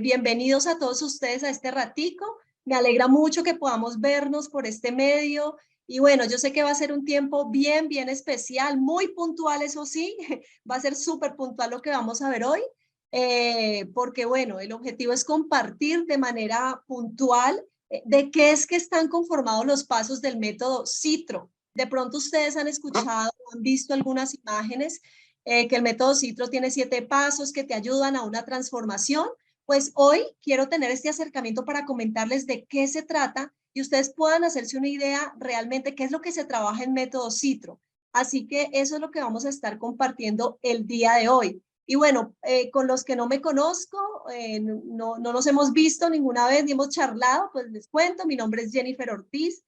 Bienvenidos a todos ustedes a este ratico. Me alegra mucho que podamos vernos por este medio. Y bueno, yo sé que va a ser un tiempo bien especial, muy puntual, eso sí. Va a ser súper puntual lo que vamos a ver hoy. Porque bueno, el objetivo es compartir de manera puntual de qué es que están conformados los pasos del método Citro. De pronto ustedes han escuchado, han visto algunas imágenes que el método Citro tiene 7 pasos que te ayudan a una transformación. Pues hoy quiero tener este acercamiento para comentarles de qué se trata y ustedes puedan hacerse una idea realmente qué es lo que se trabaja en método Citro. Así que eso es lo que vamos a estar compartiendo el día de hoy. Y bueno, con los que no me conozco, no nos hemos visto ninguna vez ni hemos charlado, pues les cuento, mi nombre es Jennifer Ortiz,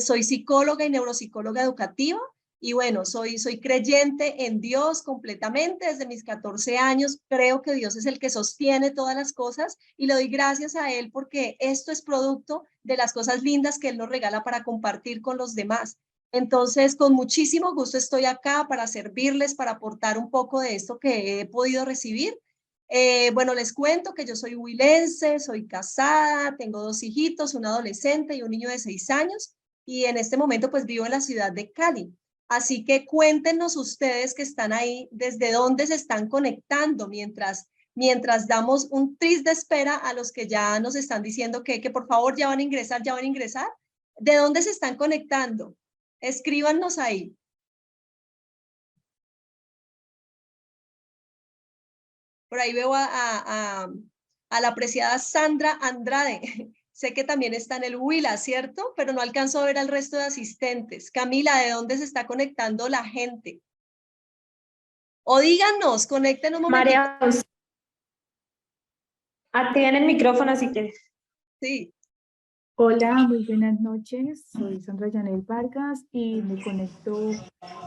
soy psicóloga y neuropsicóloga educativa. Y bueno, soy creyente en Dios completamente desde mis 14 años. Creo que Dios es el que sostiene todas las cosas y le doy gracias a Él porque esto es producto de las cosas lindas que Él nos regala para compartir con los demás. Entonces, con muchísimo gusto estoy acá para servirles, para aportar un poco de esto que he podido recibir. Bueno, les cuento que yo soy huilense, soy casada, tengo 2 hijitos, un adolescente y un niño de 6 años. Y en este momento pues vivo en la ciudad de Cali. Así que cuéntenos ustedes que están ahí, desde dónde se están conectando mientras damos un tris de espera a los que ya nos están diciendo que por favor ya van a ingresar, ya van a ingresar. ¿De dónde se están conectando? Escríbanos ahí. Por ahí veo a la apreciada Sandra Andrade. Sé que también está en el Huila, ¿cierto? Pero no alcanzo a ver al resto de asistentes. Camila, ¿de dónde se está conectando la gente? O díganos, conecten un momentito. María, activen el micrófono si quieres. Sí. Hola, muy buenas noches. Soy Sandra Yanel Vargas y me conecto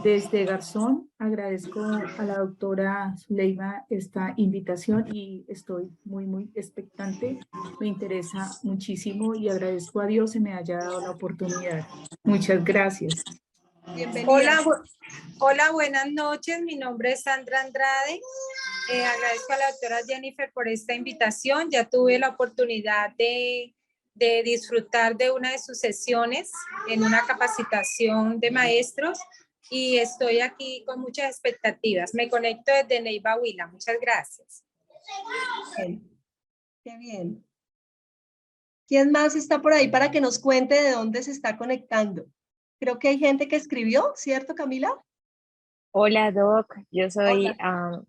desde Garzón. Agradezco a la doctora Zuleima esta invitación y estoy muy expectante. Me interesa muchísimo y agradezco a Dios que me haya dado la oportunidad. Muchas gracias. Bienvenida. Hola, buenas noches. Mi nombre es Sandra Andrade. Agradezco a la doctora Jennifer por esta invitación. Ya tuve la oportunidad de disfrutar de una de sus sesiones en una capacitación de maestros y estoy aquí con muchas expectativas. Me conecto desde Neiva, Huila. Muchas gracias. Bien. Qué bien. ¿Quién más está por ahí para que nos cuente de dónde se está conectando? Creo que hay gente que escribió, ¿cierto, Camila? Hola Doc, yo soy Hola.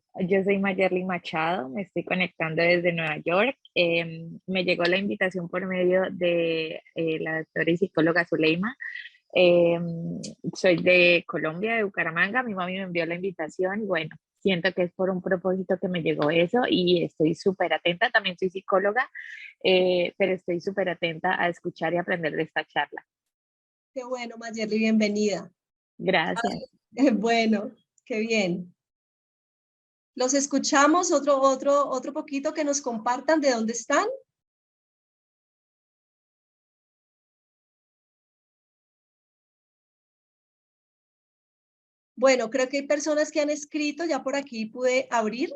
Mayerly Machado, me estoy conectando desde Nueva York. Me llegó la invitación por medio de la doctora y psicóloga Zuleima. Soy de Colombia, de Bucaramanga, mi mami me envió la invitación y bueno, siento que es por un propósito que me llegó eso y estoy súper atenta, también soy psicóloga, pero estoy súper atenta a escuchar y aprender de esta charla. Qué bueno, Mayerly, bienvenida. Gracias. Bueno, qué bien. Los escuchamos, otro poquito que nos compartan de dónde están. Bueno, creo que hay personas que han escrito, ya por aquí pude abrir.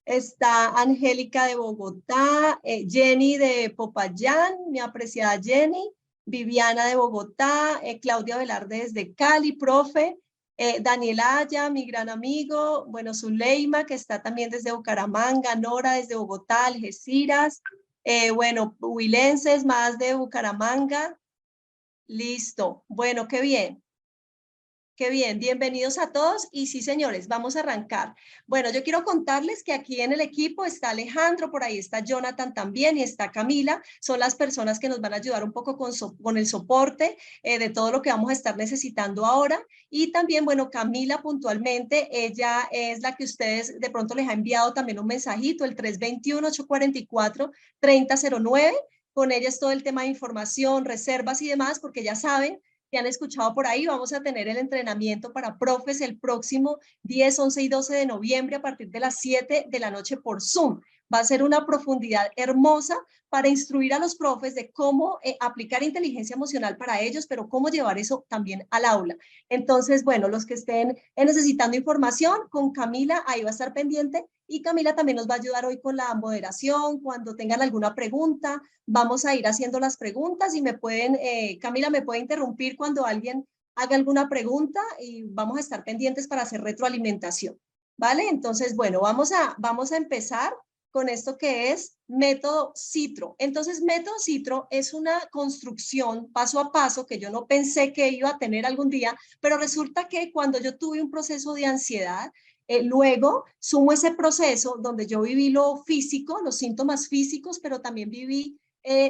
Está Angélica de Bogotá, Jenny de Popayán, mi apreciada Jenny, Viviana de Bogotá, Claudia Velarde desde Cali, profe, Daniela Aya, mi gran amigo, bueno, Zuleima, que está también desde Bucaramanga, Nora desde Bogotá, Algeciras, bueno, huilenses más de Bucaramanga, listo, bueno, qué bien. Qué bien, bienvenidos a todos y sí, señores, vamos a arrancar. Bueno, yo quiero contarles que aquí en el equipo está Alejandro, por ahí está Jonathan también y está Camila, son las personas que nos van a ayudar un poco con el soporte de todo lo que vamos a estar necesitando ahora. Y también, bueno, Camila puntualmente, ella es la que ustedes de pronto les ha enviado también un mensajito, el 321-844-3009. Con ella es todo el tema de información, reservas y demás, porque ya saben, que han escuchado por ahí, vamos a tener el entrenamiento para profes el próximo 10, 11 y 12 de noviembre a partir de las 7 de la noche por Zoom. Va a ser una profundidad hermosa para instruir a los profes de cómo aplicar inteligencia emocional para ellos, pero cómo llevar eso también al aula. Entonces, bueno, los que estén necesitando información, con Camila, ahí va a estar pendiente, y Camila también nos va a ayudar hoy con la moderación. Cuando tengan alguna pregunta, vamos a ir haciendo las preguntas y me pueden, Camila me puede interrumpir cuando alguien haga alguna pregunta y vamos a estar pendientes para hacer retroalimentación, ¿vale? Entonces, bueno, vamos a empezar con esto que es método Citro. Entonces, método Citro es una construcción paso a paso que yo no pensé que iba a tener algún día, pero resulta que cuando yo tuve un proceso de ansiedad, luego sumo ese proceso donde yo viví lo físico, los síntomas físicos, pero también viví,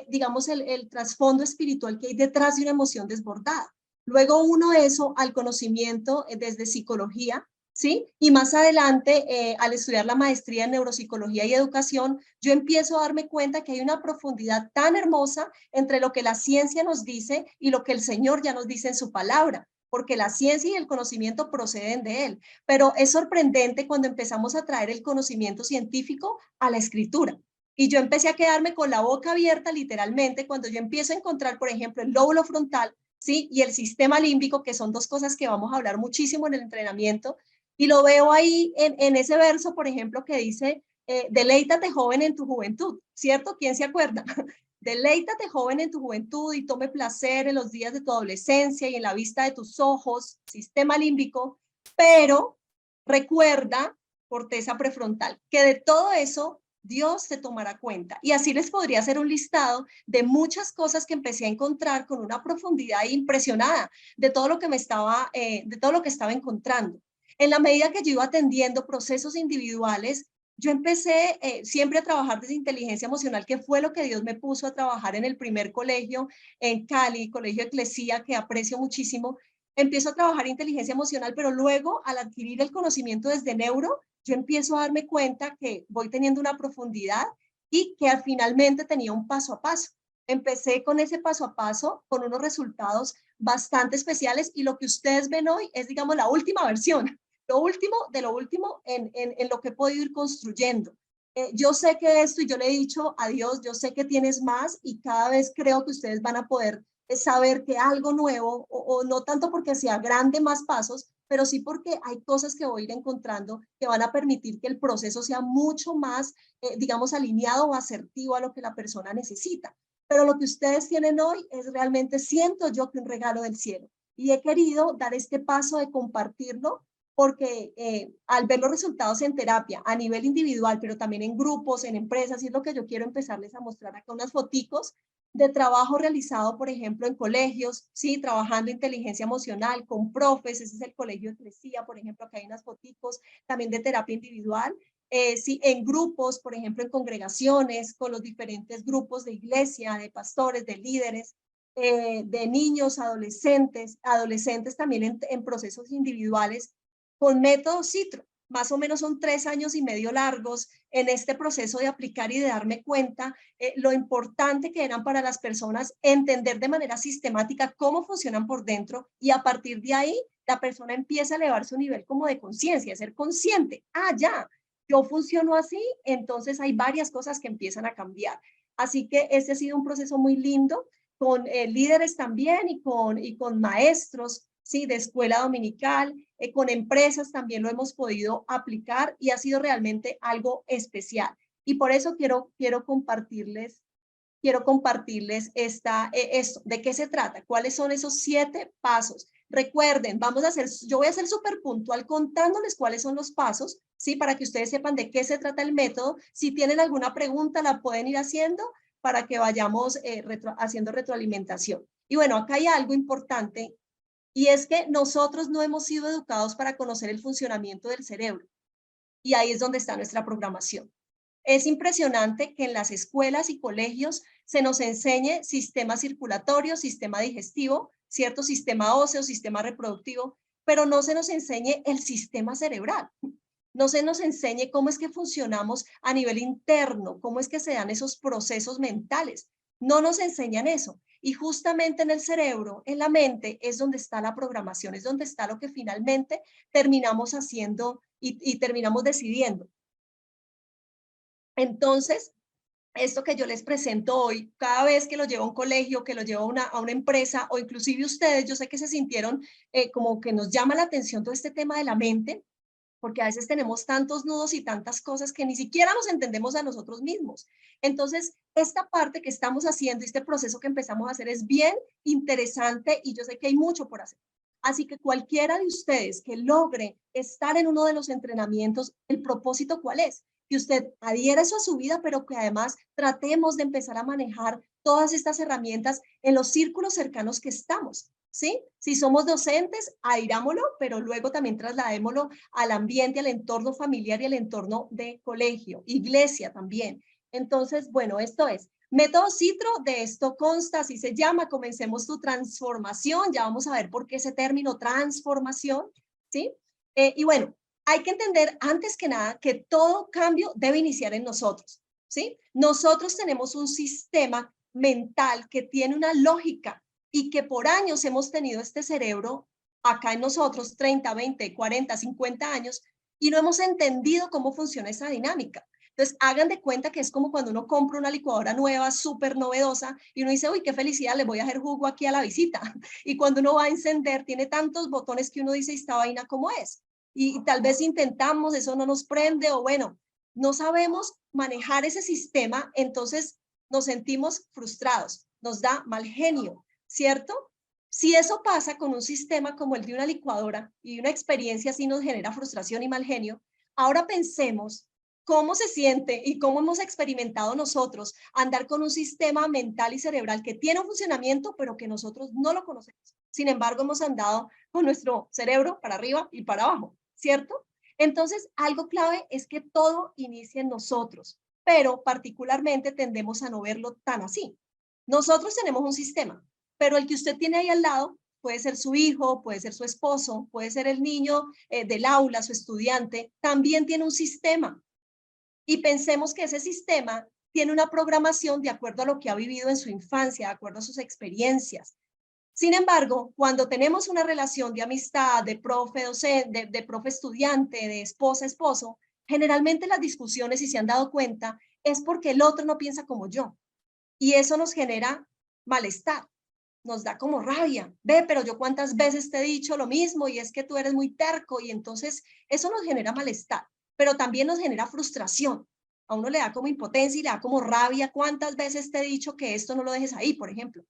digamos, el trasfondo espiritual que hay detrás de una emoción desbordada. Luego uno eso al conocimiento desde psicología, ¿sí? Y más adelante, al estudiar la maestría en neuropsicología y educación, yo empiezo a darme cuenta que hay una profundidad tan hermosa entre lo que la ciencia nos dice y lo que el Señor ya nos dice en su palabra, porque la ciencia y el conocimiento proceden de Él. Pero es sorprendente cuando empezamos a traer el conocimiento científico a la escritura. Y yo empecé a quedarme con la boca abierta literalmente cuando yo empiezo a encontrar, por ejemplo, el lóbulo frontal, ¿sí? Y el sistema límbico, que son dos cosas que vamos a hablar muchísimo en el entrenamiento, y lo veo ahí en ese verso, por ejemplo, que dice, deleítate joven en tu juventud, ¿cierto? ¿Quién se acuerda? Deleítate joven en tu juventud y tome placer en los días de tu adolescencia y en la vista de tus ojos, sistema límbico, pero recuerda, corteza prefrontal, que de todo eso Dios se tomará cuenta. Y así les podría hacer un listado de muchas cosas que empecé a encontrar con una profundidad impresionada de todo lo que de todo lo que estaba encontrando. En la medida que yo iba atendiendo procesos individuales, yo empecé siempre a trabajar desde inteligencia emocional, que fue lo que Dios me puso a trabajar en el primer colegio en Cali, Colegio Eclesia, que aprecio muchísimo. Empiezo a trabajar inteligencia emocional, pero luego al adquirir el conocimiento desde neuro, yo empiezo a darme cuenta que voy teniendo una profundidad y que finalmente tenía un paso a paso. Empecé con ese paso a paso, con unos resultados bastante especiales, y lo que ustedes ven hoy es, digamos, la última versión, lo último de lo último en lo que he podido ir construyendo. Yo sé que esto, y yo le he dicho a Dios, yo sé que tienes más, y cada vez creo que ustedes van a poder saber que algo nuevo, o no tanto porque sea grande más pasos, pero sí porque hay cosas que voy a ir encontrando que van a permitir que el proceso sea mucho más, digamos, alineado o asertivo a lo que la persona necesita. Pero lo que ustedes tienen hoy es realmente, siento yo, que un regalo del cielo. Y he querido dar este paso de compartirlo porque al ver los resultados en terapia a nivel individual, pero también en grupos, en empresas, y es lo que yo quiero empezarles a mostrar acá, unas foticos de trabajo realizado, por ejemplo, en colegios, sí, trabajando inteligencia emocional con profes. Ese es el Colegio Eclesia, por ejemplo, acá hay unas foticos también de terapia individual, sí, en grupos, por ejemplo, en congregaciones, con los diferentes grupos de iglesia, de pastores, de líderes, de niños, adolescentes también en procesos individuales, con método Citro. Más o menos son 3 años y medio largos en este proceso de aplicar y de darme cuenta lo importante que eran para las personas entender de manera sistemática cómo funcionan por dentro, y a partir de ahí la persona empieza a elevar su nivel como de conciencia, ser consciente. Ah, ya, yo funciono así, entonces hay varias cosas que empiezan a cambiar. Así que este ha sido un proceso muy lindo, con líderes también y con maestros, ¿sí? De escuela dominical, con empresas también lo hemos podido aplicar, y ha sido realmente algo especial. Y por eso quiero compartirles esto, de qué se trata, cuáles son esos 7 pasos. Recuerden, yo voy a ser súper puntual contándoles cuáles son los pasos, ¿sí? Para que ustedes sepan de qué se trata el método. Si tienen alguna pregunta, la pueden ir haciendo para que vayamos haciendo retroalimentación. Y bueno, acá hay algo importante, y es que nosotros no hemos sido educados para conocer el funcionamiento del cerebro. Y ahí es donde está nuestra programación. Es impresionante que en las escuelas y colegios se nos enseñe sistema circulatorio, sistema digestivo, cierto, sistema óseo, sistema reproductivo, pero no se nos enseñe el sistema cerebral. No se nos enseñe cómo es que funcionamos a nivel interno, cómo es que se dan esos procesos mentales. No nos enseñan eso. Y justamente en el cerebro, en la mente, es donde está la programación, es donde está lo que finalmente terminamos haciendo y terminamos decidiendo. Entonces, esto que yo les presento hoy, cada vez que lo llevo a un colegio, que lo llevo a una empresa, o inclusive ustedes, yo sé que se sintieron como que nos llama la atención todo este tema de la mente, porque a veces tenemos tantos nudos y tantas cosas que ni siquiera nos entendemos a nosotros mismos. Entonces, esta parte que estamos haciendo, este proceso que empezamos a hacer es bien interesante y yo sé que hay mucho por hacer. Así que cualquiera de ustedes que logre estar en uno de los entrenamientos, ¿el propósito cuál es? Que usted adhiera eso a su vida, pero que además tratemos de empezar a manejar todas estas herramientas en los círculos cercanos que estamos. ¿Sí? Si somos docentes, adhirámoslo, pero luego también trasladémoslo al ambiente, al entorno familiar y al entorno de colegio, iglesia también. Entonces, bueno, esto es método Citro, de esto consta, así se llama, comencemos tu transformación, ya vamos a ver por qué ese término transformación, ¿sí? Y bueno, hay que entender antes que nada que todo cambio debe iniciar en nosotros, ¿sí? Nosotros tenemos un sistema mental que tiene una lógica y que por años hemos tenido este cerebro acá en nosotros, 30, 20, 40, 50 años, y no hemos entendido cómo funciona esa dinámica. Entonces, hagan de cuenta que es como cuando uno compra una licuadora nueva, súper novedosa, y uno dice, uy, qué felicidad, le voy a hacer jugo aquí a la visita. Y cuando uno va a encender, tiene tantos botones que uno dice, ¿esta vaina cómo es? Y tal vez intentamos, eso no nos prende, o bueno, no sabemos manejar ese sistema, entonces nos sentimos frustrados, nos da mal genio, ¿cierto? Si eso pasa con un sistema como el de una licuadora y una experiencia así nos genera frustración y mal genio, ahora pensemos cómo se siente y cómo hemos experimentado nosotros andar con un sistema mental y cerebral que tiene un funcionamiento, pero que nosotros no lo conocemos. Sin embargo, hemos andado con nuestro cerebro para arriba y para abajo, ¿cierto? Entonces, algo clave es que todo inicia en nosotros, pero particularmente tendemos a no verlo tan así. Nosotros tenemos un sistema, pero el que usted tiene ahí al lado puede ser su hijo, puede ser su esposo, puede ser el niño del aula, su estudiante, también tiene un sistema. Y pensemos que ese sistema tiene una programación de acuerdo a lo que ha vivido en su infancia, de acuerdo a sus experiencias. Sin embargo, cuando tenemos una relación de amistad, de profe docente, de profe estudiante, de esposa esposo, generalmente las discusiones, si se han dado cuenta, es porque el otro no piensa como yo. Y eso nos genera malestar, nos da como rabia. Ve, pero yo cuántas veces te he dicho lo mismo y es que tú eres muy terco y entonces eso nos genera malestar, pero también nos genera frustración. A uno le da como impotencia y le da como rabia. ¿Cuántas veces te he dicho que esto no lo dejes ahí, por ejemplo?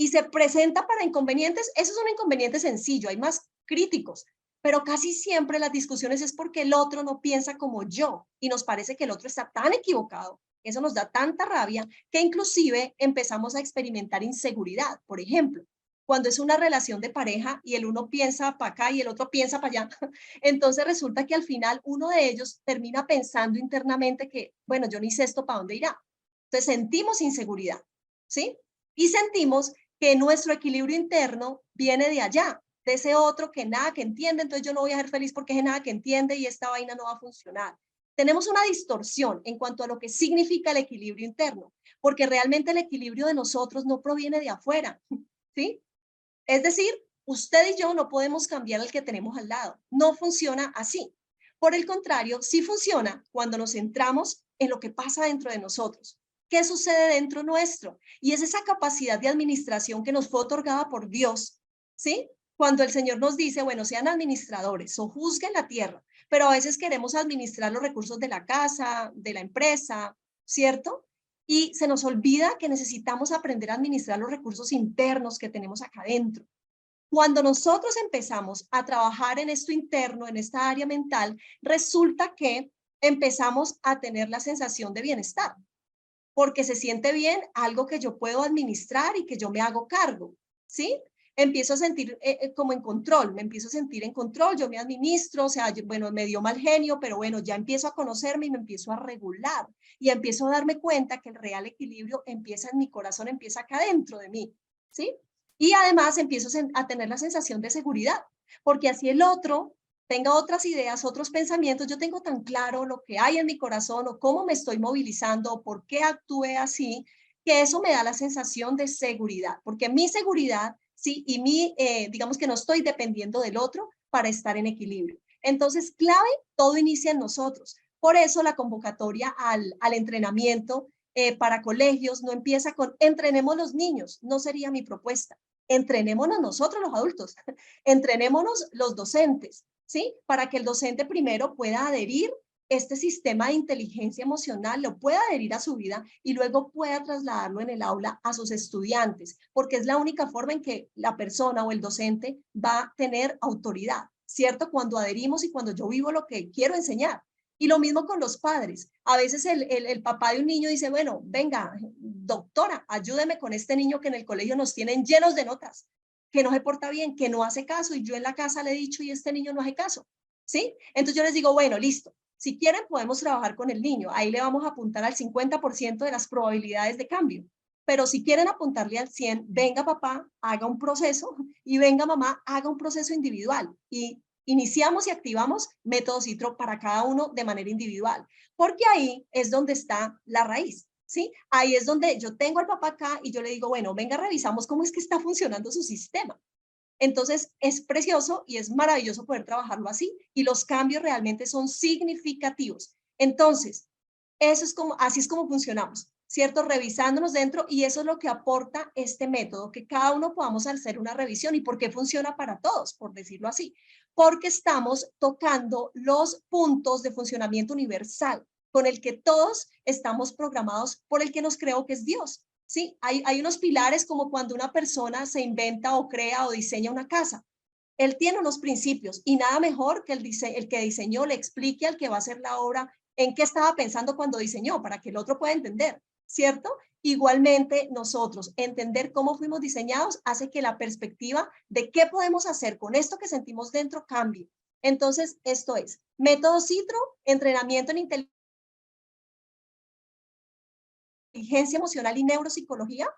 Y se presenta para inconvenientes. Eso es un inconveniente sencillo, hay más críticos, pero casi siempre las discusiones es porque el otro no piensa como yo y nos parece que el otro está tan equivocado. Eso nos da tanta rabia que inclusive empezamos a experimentar inseguridad. Por ejemplo, cuando es una relación de pareja y el uno piensa para acá y el otro piensa para allá, entonces resulta que al final uno de ellos termina pensando internamente que, bueno, yo ni sé esto para dónde irá. Entonces sentimos inseguridad, ¿sí? Y sentimos que nuestro equilibrio interno viene de allá, de ese otro que nada que entiende, entonces yo no voy a ser feliz porque es nada que entiende y esta vaina no va a funcionar. Tenemos una distorsión en cuanto a lo que significa el equilibrio interno, porque realmente el equilibrio de nosotros no proviene de afuera, ¿sí? Es decir, usted y yo no podemos cambiar al que tenemos al lado, no funciona así. Por el contrario, sí funciona cuando nos centramos en lo que pasa dentro de nosotros. ¿Qué sucede dentro nuestro? Y es esa capacidad de administración que nos fue otorgada por Dios, ¿sí? Cuando el Señor nos dice, bueno, sean administradores o juzguen la tierra, pero a veces queremos administrar los recursos de la casa, de la empresa, ¿cierto? Y se nos olvida que necesitamos aprender a administrar los recursos internos que tenemos acá adentro. Cuando nosotros empezamos a trabajar en esto interno, en esta área mental, resulta que empezamos a tener la sensación de bienestar, porque se siente bien algo que yo puedo administrar y que yo me hago cargo, ¿sí? Empiezo a sentir como en control, me empiezo a sentir en control, yo me administro, o sea, yo, bueno, me dio mal genio, pero bueno, ya empiezo a conocerme y me empiezo a regular y empiezo a darme cuenta que el real equilibrio empieza en mi corazón, empieza acá dentro de mí, ¿sí? Y además empiezo a tener la sensación de seguridad, porque así el otro tenga otras ideas, otros pensamientos, yo tengo tan claro lo que hay en mi corazón o cómo me estoy movilizando o por qué actúe así, que eso me da la sensación de seguridad, porque mi seguridad, sí, y digamos que no estoy dependiendo del otro para estar en equilibrio. Entonces, clave, todo inicia en nosotros. Por eso la convocatoria al entrenamiento para colegios no empieza con entrenemos los niños, no sería mi propuesta. Entrenémonos nosotros los adultos, entrenémonos los docentes, ¿sí? Para que el docente primero pueda adherir este sistema de inteligencia emocional, lo pueda adherir a su vida y luego pueda trasladarlo en el aula a sus estudiantes, porque es la única forma en que la persona o el docente va a tener autoridad, ¿cierto? Cuando adherimos y cuando yo vivo lo que quiero enseñar. Y lo mismo con los padres. A veces el papá de un niño dice, bueno, venga, doctora, ayúdeme con este niño que en el colegio nos tienen llenos de notas, que no se porta bien, que no hace caso, y yo en la casa le he dicho y este niño no hace caso, ¿sí? Entonces yo les digo, bueno, listo, si quieren podemos trabajar con el niño, ahí le vamos a apuntar al 50% de las probabilidades de cambio, pero si quieren apuntarle al 100, venga papá, haga un proceso, y venga mamá, haga un proceso individual, y iniciamos y activamos método Citro para cada uno de manera individual, porque ahí es donde está la raíz, ¿sí? Ahí es donde yo tengo al papá acá y yo le digo, bueno, venga, revisamos cómo es que está funcionando su sistema. Entonces, es precioso y es maravilloso poder trabajarlo así, y los cambios realmente son significativos. Entonces, eso es como, así es como funcionamos, ¿cierto? Revisándonos dentro, y eso es lo que aporta este método, que cada uno podamos hacer una revisión. ¿Y por qué funciona para todos? Por decirlo así. Porque estamos tocando los puntos de funcionamiento universal con el que todos estamos programados, por el que nos creó, que es Dios. Sí, hay unos pilares, como cuando una persona se inventa o crea o diseña una casa. Él tiene unos principios, y nada mejor que el que diseñó le explique al que va a hacer la obra en qué estaba pensando cuando diseñó, para que el otro pueda entender, ¿cierto? Igualmente nosotros, entender cómo fuimos diseñados hace que la perspectiva de qué podemos hacer con esto que sentimos dentro cambie. Entonces, esto es método Citro, entrenamiento en inteligencia emocional y neuropsicología,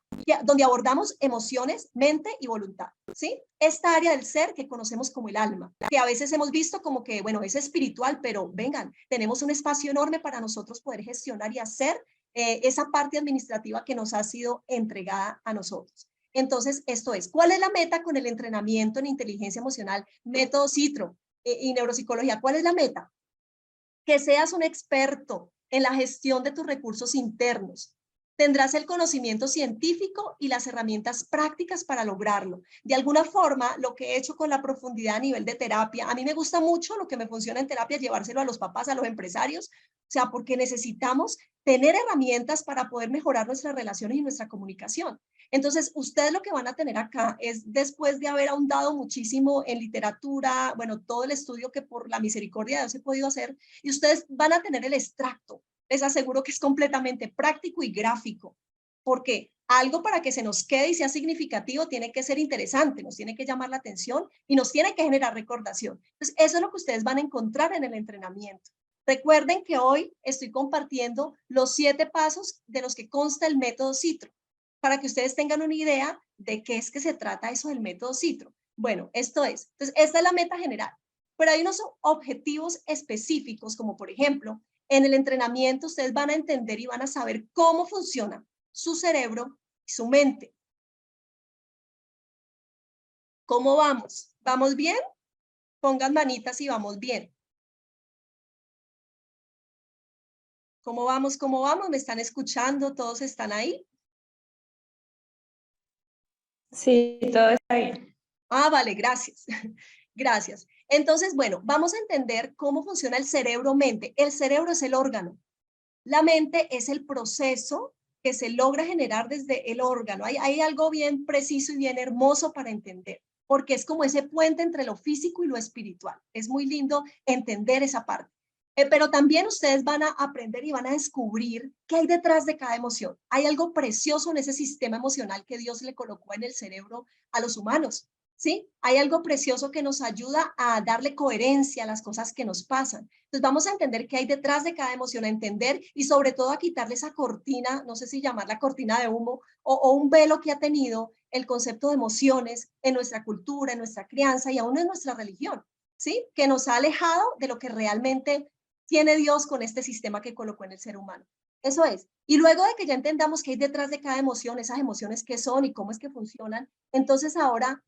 donde abordamos emociones, mente y voluntad, ¿sí? Esta área del ser que conocemos como el alma, que a veces hemos visto como que, bueno, es espiritual, pero vengan, tenemos un espacio enorme para nosotros poder gestionar y hacer esa parte administrativa que nos ha sido entregada a nosotros. Entonces, esto es, ¿cuál es la meta con el entrenamiento en inteligencia emocional, método Citro y neuropsicología? ¿Cuál es la meta? Que seas un experto en la gestión de tus recursos internos. Tendrás el conocimiento científico y las herramientas prácticas para lograrlo. De alguna forma, lo que he hecho con la profundidad a nivel de terapia, a mí me gusta mucho lo que me funciona en terapia, llevárselo a los papás, a los empresarios, o sea, porque necesitamos tener herramientas para poder mejorar nuestras relaciones y nuestra comunicación. Entonces, ustedes lo que van a tener acá es, después de haber ahondado muchísimo en literatura, bueno, todo el estudio que por la misericordia de Dios he podido hacer, y ustedes van a tener el extracto. Les aseguro que es completamente práctico y gráfico, porque algo, para que se nos quede y sea significativo, tiene que ser interesante, nos tiene que llamar la atención y nos tiene que generar recordación. Entonces, eso es lo que ustedes van a encontrar en el entrenamiento. Recuerden que hoy estoy compartiendo los 7 pasos de los que consta el método Citro, para que ustedes tengan una idea de qué es que se trata eso del método Citro. Bueno, esto es. Entonces, esta es la meta general, pero hay unos objetivos específicos, como por ejemplo, en el entrenamiento ustedes van a entender y van a saber cómo funciona su cerebro y su mente. ¿Cómo vamos? ¿Vamos bien? Pongan manitas y vamos bien. ¿Cómo vamos? ¿Cómo vamos? ¿Me están escuchando? ¿Todos están ahí? Sí, todo está bien. Ah, vale, gracias. Gracias. Entonces, bueno, vamos a entender cómo funciona el cerebro-mente. El cerebro es el órgano. La mente es el proceso que se logra generar desde el órgano. Hay algo bien preciso y bien hermoso para entender, porque es como ese puente entre lo físico y lo espiritual. Es muy lindo entender esa parte. Pero también ustedes van a aprender y van a descubrir qué hay detrás de cada emoción. Hay algo precioso en ese sistema emocional que Dios le colocó en el cerebro a los humanos, ¿sí? Hay algo precioso que nos ayuda a darle coherencia a las cosas que nos pasan. Entonces vamos a entender qué hay detrás de cada emoción, a entender y sobre todo a quitarle esa cortina, no sé si llamarla cortina de humo, o un velo que ha tenido el concepto de emociones en nuestra cultura, en nuestra crianza y aún en nuestra religión, ¿sí? Que nos ha alejado de lo que realmente tiene Dios con este sistema que colocó en el ser humano. Eso es. Y luego de que ya entendamos qué hay detrás de cada emoción, esas emociones qué son y cómo es que funcionan, entonces ahora,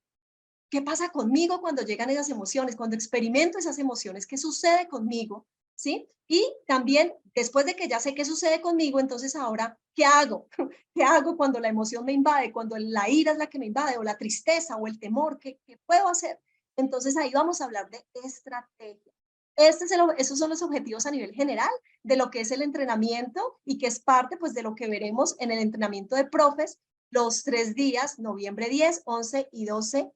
¿qué pasa conmigo cuando llegan esas emociones? Cuando experimento esas emociones, ¿qué sucede conmigo? ¿sí? Y también, después de que ya sé qué sucede conmigo, entonces ahora, ¿qué hago? ¿Qué hago cuando la emoción me invade, cuando la ira es la que me invade, o la tristeza, o el temor? ¿Qué puedo hacer? Entonces ahí vamos a hablar de estrategia. Esos son los objetivos a nivel general de lo que es el entrenamiento y que es parte pues de lo que veremos en el entrenamiento de profes los 3 días, noviembre 10, 11 y 12,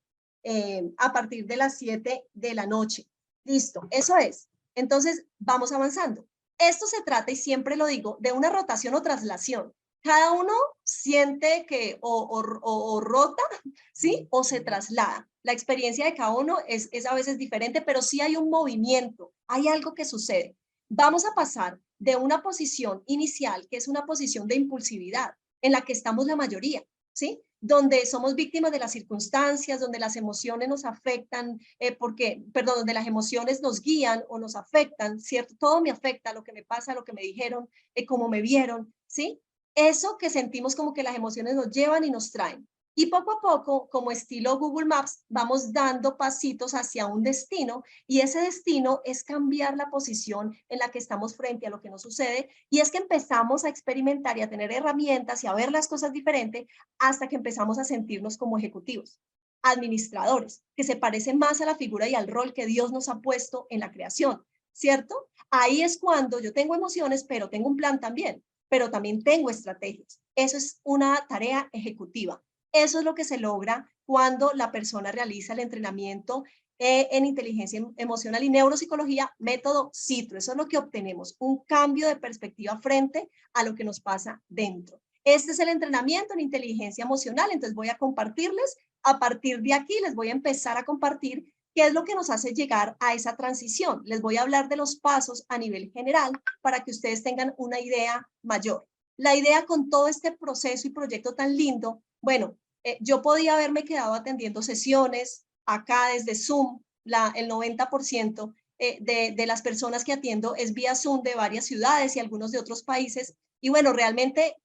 a partir de las 7 de la noche. Listo, eso es. Entonces, vamos avanzando. Esto se trata, y siempre lo digo, de una rotación o traslación. Cada uno siente que o rota, ¿sí? O se traslada. La experiencia de cada uno es a veces diferente, pero sí hay un movimiento, hay algo que sucede. Vamos a pasar de una posición inicial, que es una posición de impulsividad, en la que estamos la mayoría, ¿sí? Donde somos víctimas de las circunstancias, donde las emociones nos afectan, donde las emociones nos guían o nos afectan, ¿cierto? Todo me afecta, lo que me pasa, lo que me dijeron, cómo me vieron, ¿sí? Eso que sentimos como que las emociones nos llevan y nos traen. Y poco a poco, como estilo Google Maps, vamos dando pasitos hacia un destino, y ese destino es cambiar la posición en la que estamos frente a lo que nos sucede, y es que empezamos a experimentar y a tener herramientas y a ver las cosas diferente hasta que empezamos a sentirnos como ejecutivos, administradores, que se parecen más a la figura y al rol que Dios nos ha puesto en la creación, ¿cierto? Ahí es cuando yo tengo emociones, pero tengo un plan también, pero también tengo estrategias. Eso es una tarea ejecutiva. Eso es lo que se logra cuando la persona realiza el entrenamiento en inteligencia emocional y neuropsicología, método CITRO. Eso es lo que obtenemos, un cambio de perspectiva frente a lo que nos pasa dentro. Este es el entrenamiento en inteligencia emocional, entonces voy a compartirles. A partir de aquí les voy a empezar a compartir qué es lo que nos hace llegar a esa transición. Les voy a hablar de los pasos a nivel general para que ustedes tengan una idea mayor. La idea con todo este proceso y proyecto tan lindo, bueno, yo podía haberme quedado atendiendo sesiones acá desde Zoom, el 90% de las personas que atiendo es vía Zoom de varias ciudades y algunos de otros países. Y bueno, realmente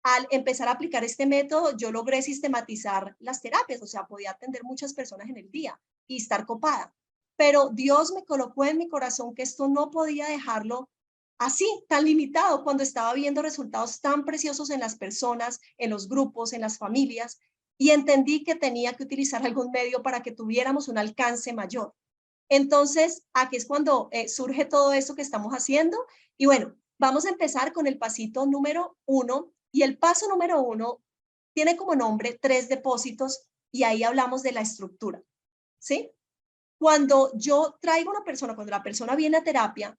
al empezar a aplicar este método, yo logré sistematizar las terapias, o sea, podía atender muchas personas en el día y estar copada. Pero Dios me colocó en mi corazón que esto no podía dejarlo así, tan limitado, cuando estaba viendo resultados tan preciosos en las personas, en los grupos, en las familias, y entendí que tenía que utilizar algún medio para que tuviéramos un alcance mayor. Entonces, aquí es cuando surge todo eso que estamos haciendo. Y bueno, vamos a empezar con el pasito número 1. Y el paso número 1 tiene como nombre 3 depósitos, y ahí hablamos de la estructura, ¿sí? Cuando yo traigo a una persona, cuando la persona viene a terapia,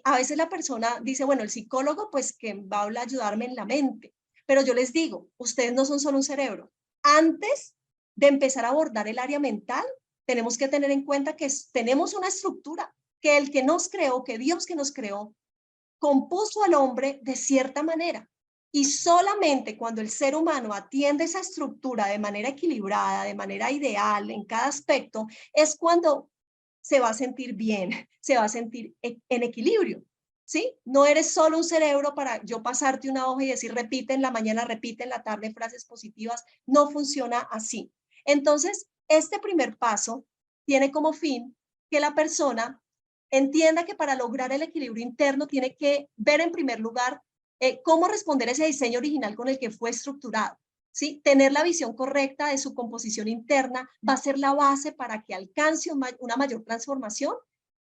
a veces la persona dice, bueno, el psicólogo pues que va a ayudarme en la mente, pero yo les digo, ustedes no son solo un cerebro. Antes de empezar a abordar el área mental, tenemos que tener en cuenta que tenemos una estructura, que el que nos creó, que Dios que nos creó, compuso al hombre de cierta manera. Y solamente cuando el ser humano atiende esa estructura de manera equilibrada, de manera ideal, en cada aspecto, es cuando se va a sentir bien, se va a sentir en equilibrio, ¿sí? No eres solo un cerebro para yo pasarte una hoja y decir repite en la mañana, repite en la tarde frases positivas. No funciona así. Entonces, este primer paso tiene como fin que la persona entienda que para lograr el equilibrio interno tiene que ver en primer lugar cómo responder a ese diseño original con el que fue estructurado. ¿Sí? Tener la visión correcta de su composición interna va a ser la base para que alcance una mayor transformación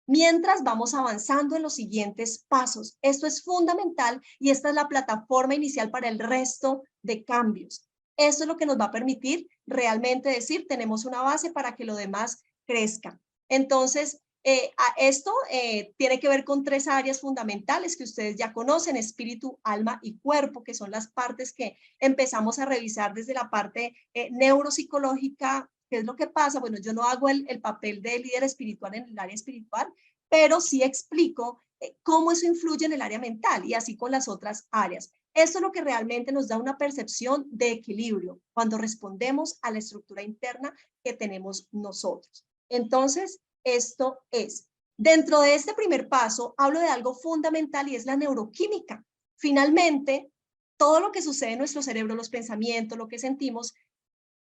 mientras vamos avanzando en los siguientes pasos. Esto es fundamental y esta es la plataforma inicial para el resto de cambios. Esto es lo que nos va a permitir realmente decir, tenemos una base para que lo demás crezca. Entonces, esto tiene que ver con 3 áreas fundamentales que ustedes ya conocen: espíritu, alma y cuerpo, que son las partes que empezamos a revisar desde la parte neuropsicológica. ¿Qué es lo que pasa? Bueno, yo no hago el papel de líder espiritual en el área espiritual, pero sí explico cómo eso influye en el área mental y así con las otras áreas. Esto es lo que realmente nos da una percepción de equilibrio cuando respondemos a la estructura interna que tenemos nosotros. Entonces, esto es, dentro de este primer paso, hablo de algo fundamental y es la neuroquímica. Finalmente, todo lo que sucede en nuestro cerebro, los pensamientos, lo que sentimos,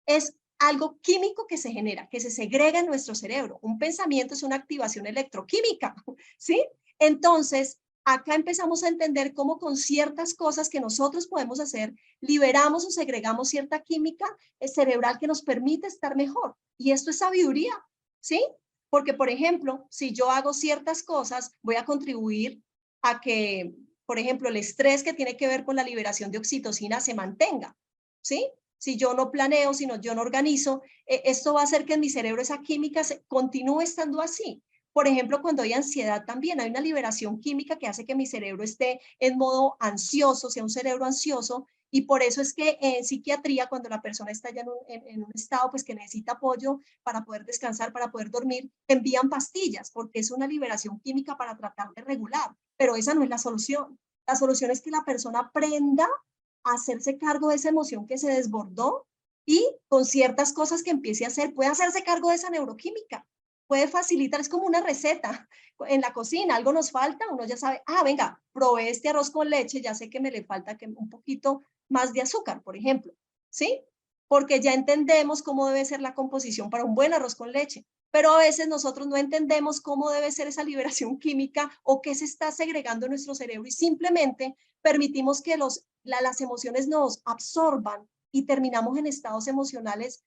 es algo químico que se genera, que se segrega en nuestro cerebro. Un pensamiento es una activación electroquímica, ¿sí? Entonces, acá empezamos a entender cómo con ciertas cosas que nosotros podemos hacer, liberamos o segregamos cierta química cerebral que nos permite estar mejor. Y esto es sabiduría, ¿sí? Porque, por ejemplo, si yo hago ciertas cosas, voy a contribuir a que, por ejemplo, el estrés que tiene que ver con la liberación de oxitocina se mantenga, ¿sí? Si yo no planeo, si yo no organizo, esto va a hacer que en mi cerebro esa química continúe estando así. Por ejemplo, cuando hay ansiedad también hay una liberación química que hace que mi cerebro esté en modo ansioso, sea un cerebro ansioso, y por eso es que en psiquiatría, cuando la persona está ya en un estado pues que necesita apoyo para poder descansar, para poder dormir, envían pastillas, porque es una liberación química para tratar de regular, pero esa no es la solución. La solución es que la persona aprenda a hacerse cargo de esa emoción que se desbordó y con ciertas cosas que empiece a hacer, puede hacerse cargo de esa neuroquímica. Puede facilitar, es como una receta en la cocina, algo nos falta, uno ya sabe, venga, probé este arroz con leche, ya sé que me le falta un poquito más de azúcar, por ejemplo, ¿sí? Porque ya entendemos cómo debe ser la composición para un buen arroz con leche, pero a veces nosotros no entendemos cómo debe ser esa liberación química o qué se está segregando en nuestro cerebro y simplemente permitimos que las emociones nos absorban y terminamos en estados emocionales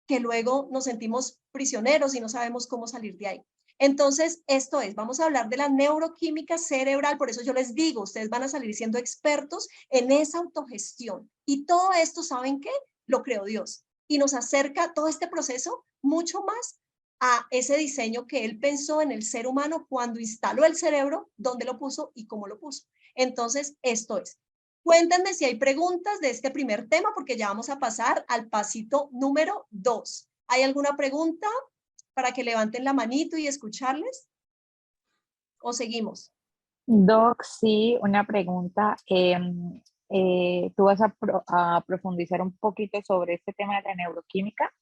que luego nos sentimos prisioneros y no sabemos cómo salir de ahí. Entonces, esto es, vamos a hablar de la neuroquímica cerebral, por eso yo les digo, ustedes van a salir siendo expertos en esa autogestión. Y todo esto, ¿saben qué? Lo creó Dios. Y nos acerca todo este proceso mucho más a ese diseño que Él pensó en el ser humano cuando instaló el cerebro, dónde lo puso y cómo lo puso. Entonces, esto es. Cuéntenme si hay preguntas de este primer tema, porque ya vamos a pasar al pasito número 2. ¿Hay alguna pregunta para que levanten la manito y escucharles? ¿O seguimos? Doc, sí, una pregunta. ¿Tú vas a profundizar un poquito sobre este tema de la neuroquímica?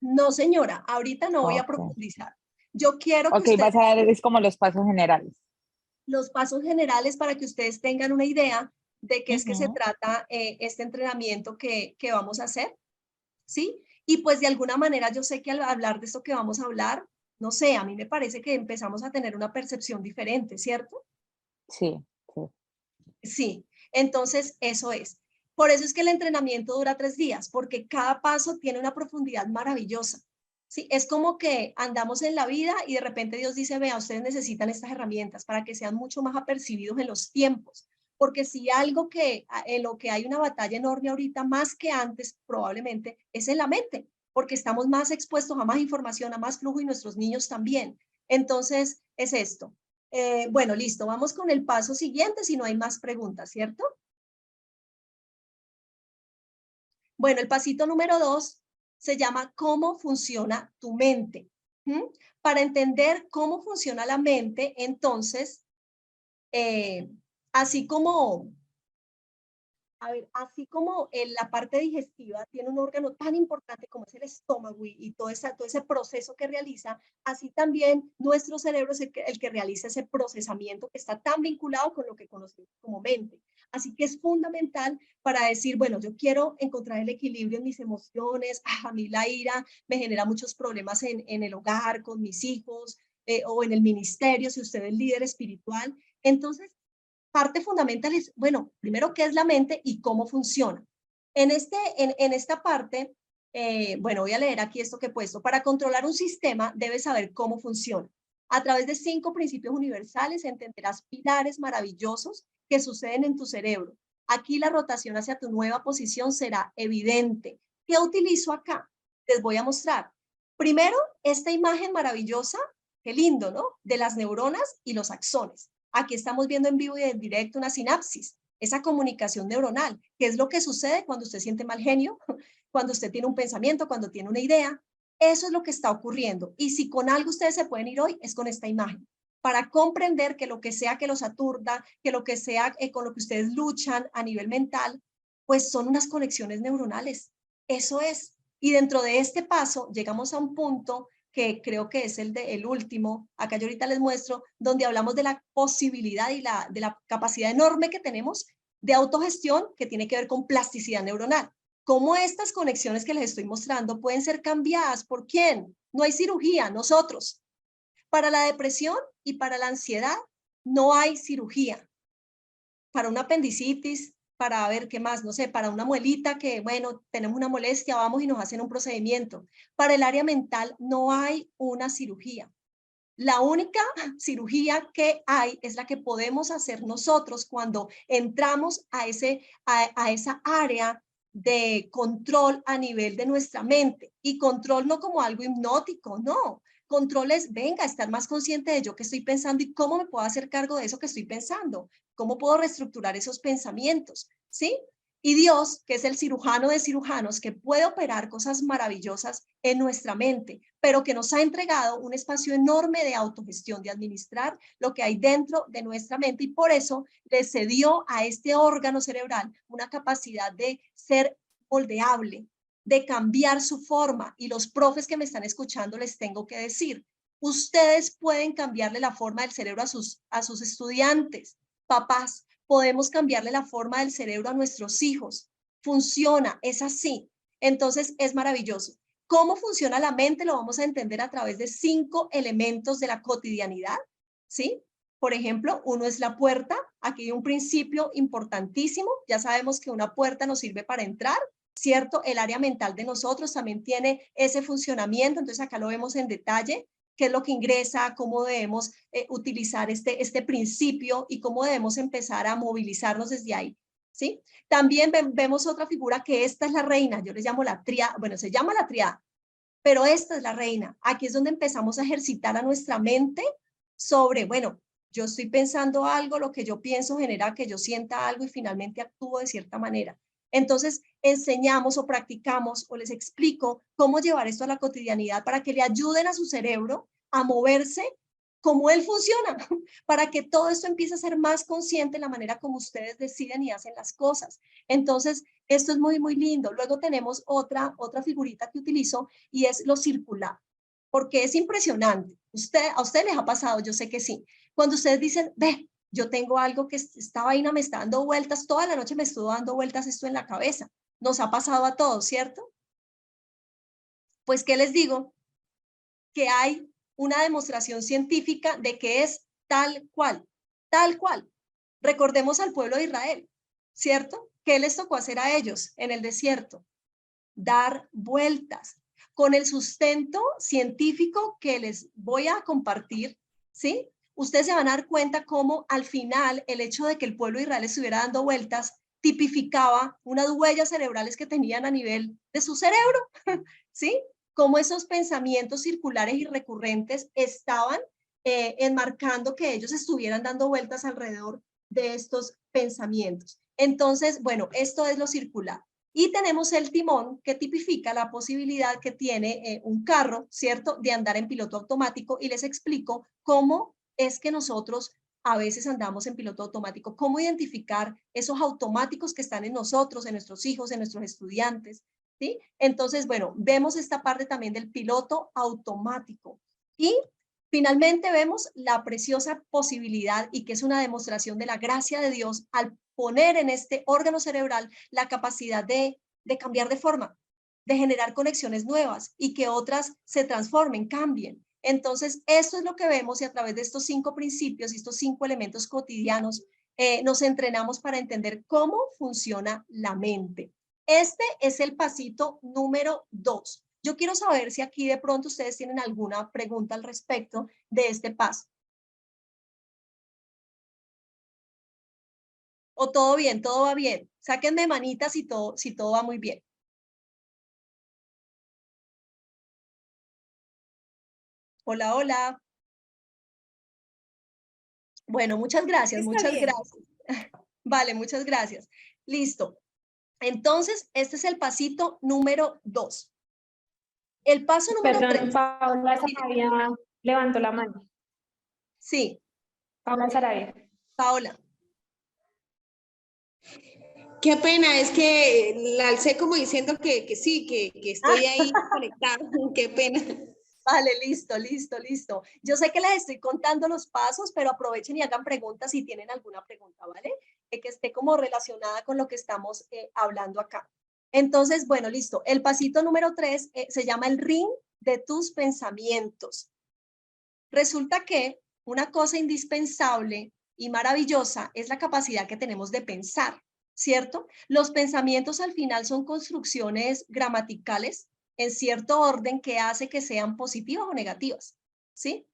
No, señora, ahorita no voy a Ok, profundizar. Yo quiero que ok, ustedes, vas a dar es como los pasos generales. los pasos generales para que ustedes tengan una idea de qué es que se Ujú. trata este entrenamiento que vamos a hacer, ¿sí? Y pues de alguna manera yo sé que al hablar de esto que vamos a hablar, no sé, a mí me parece que empezamos a tener una percepción diferente, ¿cierto? Sí, sí. Sí, entonces eso es. Por eso es que el entrenamiento dura 3 días, porque cada paso tiene una profundidad maravillosa. Sí, es como que andamos en la vida y de repente Dios dice, vea, ustedes necesitan estas herramientas para que sean mucho más apercibidos en los tiempos. Porque si algo en lo que hay una batalla enorme ahorita, más que antes, probablemente, es en la mente, porque estamos más expuestos a más información, a más flujo y nuestros niños también. Entonces, es esto. Bueno, listo, vamos con el paso siguiente si no hay más preguntas, ¿cierto? Bueno, el pasito número 2 se llama ¿Cómo funciona tu mente? ¿Mm? Para entender cómo funciona la mente, entonces, eh, así como así como la parte digestiva tiene un órgano tan importante como es el estómago y todo ese proceso que realiza, así también nuestro cerebro es el que realiza ese procesamiento que está tan vinculado con lo que conocemos como mente. Así que es fundamental para decir, bueno, yo quiero encontrar el equilibrio en mis emociones, a mí la ira me genera muchos problemas en el hogar, con mis hijos, o en el ministerio, si usted es líder espiritual. Entonces, parte fundamental es, bueno, primero, ¿qué es la mente y cómo funciona? En esta parte, bueno, voy a leer aquí esto que he puesto. Para controlar un sistema, debes saber cómo funciona. A través de 5 principios universales entenderás pilares maravillosos que suceden en tu cerebro. Aquí la rotación hacia tu nueva posición será evidente. ¿Qué utilizo acá? Les voy a mostrar. Primero, esta imagen maravillosa, qué lindo, ¿no? De las neuronas y los axones. Aquí estamos viendo en vivo y en directo una sinapsis, esa comunicación neuronal, que es lo que sucede cuando usted siente mal genio, cuando usted tiene un pensamiento, cuando tiene una idea. Eso es lo que está ocurriendo. Y si con algo ustedes se pueden ir hoy, es con esta imagen, para comprender que lo que sea que los aturda, que lo que sea con lo que ustedes luchan a nivel mental, pues son unas conexiones neuronales. Eso es. Y dentro de este paso llegamos a un punto que creo que es el último, acá yo ahorita les muestro, donde hablamos de la posibilidad y de la capacidad enorme que tenemos de autogestión que tiene que ver con plasticidad neuronal. Cómo estas conexiones que les estoy mostrando pueden ser cambiadas. ¿Por quién? No hay cirugía, nosotros. Para la depresión y para la ansiedad no hay cirugía. Para una apendicitis, para ver qué más, no sé, para una muelita que, bueno, tenemos una molestia, vamos y nos hacen un procedimiento. Para el área mental no hay una cirugía. La única cirugía que hay es la que podemos hacer nosotros cuando entramos a esa área de control a nivel de nuestra mente. Y control no como algo hipnótico, no. Control es, venga, estar más consciente de yo que estoy pensando y cómo me puedo hacer cargo de eso que estoy pensando. Cómo puedo reestructurar esos pensamientos, ¿sí? Y Dios, que es el cirujano de cirujanos, que puede operar cosas maravillosas en nuestra mente, pero que nos ha entregado un espacio enorme de autogestión, de administrar lo que hay dentro de nuestra mente, y por eso le cedió a este órgano cerebral una capacidad de ser moldeable, de cambiar su forma. Y los profes que me están escuchando les tengo que decir, ustedes pueden cambiarle la forma del cerebro a sus estudiantes, papás, podemos cambiarle la forma del cerebro a nuestros hijos. Funciona, es así. Entonces es maravilloso. ¿Cómo funciona la mente? Lo vamos a entender a través de 5 elementos de la cotidianidad, ¿sí? Por ejemplo, uno es la puerta. Aquí hay un principio importantísimo. Ya sabemos que una puerta nos sirve para entrar, ¿cierto? El área mental de nosotros también tiene ese funcionamiento. Entonces acá lo vemos en detalle, qué es lo que ingresa, cómo debemos utilizar este principio y cómo debemos empezar a movilizarnos desde ahí, ¿sí? También vemos otra figura que esta es la reina, yo les llamo la triada, bueno, se llama la triada, pero esta es la reina. Aquí es donde empezamos a ejercitar a nuestra mente sobre, bueno, yo estoy pensando algo, lo que yo pienso genera que yo sienta algo y finalmente actúo de cierta manera. Entonces, enseñamos o practicamos o les explico cómo llevar esto a la cotidianidad para que le ayuden a su cerebro a moverse como él funciona, para que todo esto empiece a ser más consciente en la manera como ustedes deciden y hacen las cosas. Entonces, esto es muy, muy lindo. Luego tenemos otra figurita que utilizo y es lo circular, porque es impresionante. A usted les ha pasado, yo sé que sí. Cuando ustedes dicen, ve, yo tengo algo que esta vaina me está dando vueltas, toda la noche me estuvo dando vueltas esto en la cabeza. Nos ha pasado a todos, ¿cierto? Pues, ¿qué les digo? Que hay una demostración científica de que es tal cual, tal cual. Recordemos al pueblo de Israel, ¿cierto? ¿Qué les tocó hacer a ellos en el desierto? Dar vueltas. Con el sustento científico que les voy a compartir, ¿sí? Ustedes se van a dar cuenta cómo al final el hecho de que el pueblo de Israel estuviera dando vueltas tipificaba unas huellas cerebrales que tenían a nivel de su cerebro, ¿sí? Cómo esos pensamientos circulares y recurrentes estaban enmarcando que ellos estuvieran dando vueltas alrededor de estos pensamientos. Entonces, bueno, esto es lo circular. Y tenemos el timón, que tipifica la posibilidad que tiene un carro, ¿cierto?, de andar en piloto automático, y les explico cómo es que nosotros a veces andamos en piloto automático, cómo identificar esos automáticos que están en nosotros, en nuestros hijos, en nuestros estudiantes, ¿sí? Entonces, bueno, vemos esta parte también del piloto automático. Y finalmente vemos la preciosa posibilidad, y que es una demostración de la gracia de Dios al poner en este órgano cerebral la capacidad de cambiar de forma, de generar conexiones nuevas y que otras se transformen, cambien. Entonces, esto es lo que vemos, y a través de estos 5 principios y estos 5 elementos cotidianos nos entrenamos para entender cómo funciona la mente. Este es el pasito número 2. Yo quiero saber si aquí de pronto ustedes tienen alguna pregunta al respecto de este paso. O todo bien, todo va bien. Sáquenme manitas si todo va muy bien. Hola, hola. Bueno, muchas gracias, Está muchas bien. gracias. Vale, muchas gracias. Listo. Entonces, este es el pasito número 2. El paso número Perdón, 3. Paula Sarabia levantó la mano. Sí, Paula Sarabia. Paola. Qué pena, es que la alcé como diciendo que sí, que estoy ahí conectada. Qué pena. Vale, listo, listo, listo. Yo sé que les estoy contando los pasos, pero aprovechen y hagan preguntas si tienen alguna pregunta, ¿vale? Que esté como relacionada con lo que estamos hablando acá. Entonces, bueno, listo. El pasito número 3 se llama el ring de tus pensamientos. Resulta que una cosa indispensable y maravillosa es la capacidad que tenemos de pensar, ¿cierto? Los pensamientos al final son construcciones gramaticales en cierto orden que hace que sean positivas o negativas, ¿sí?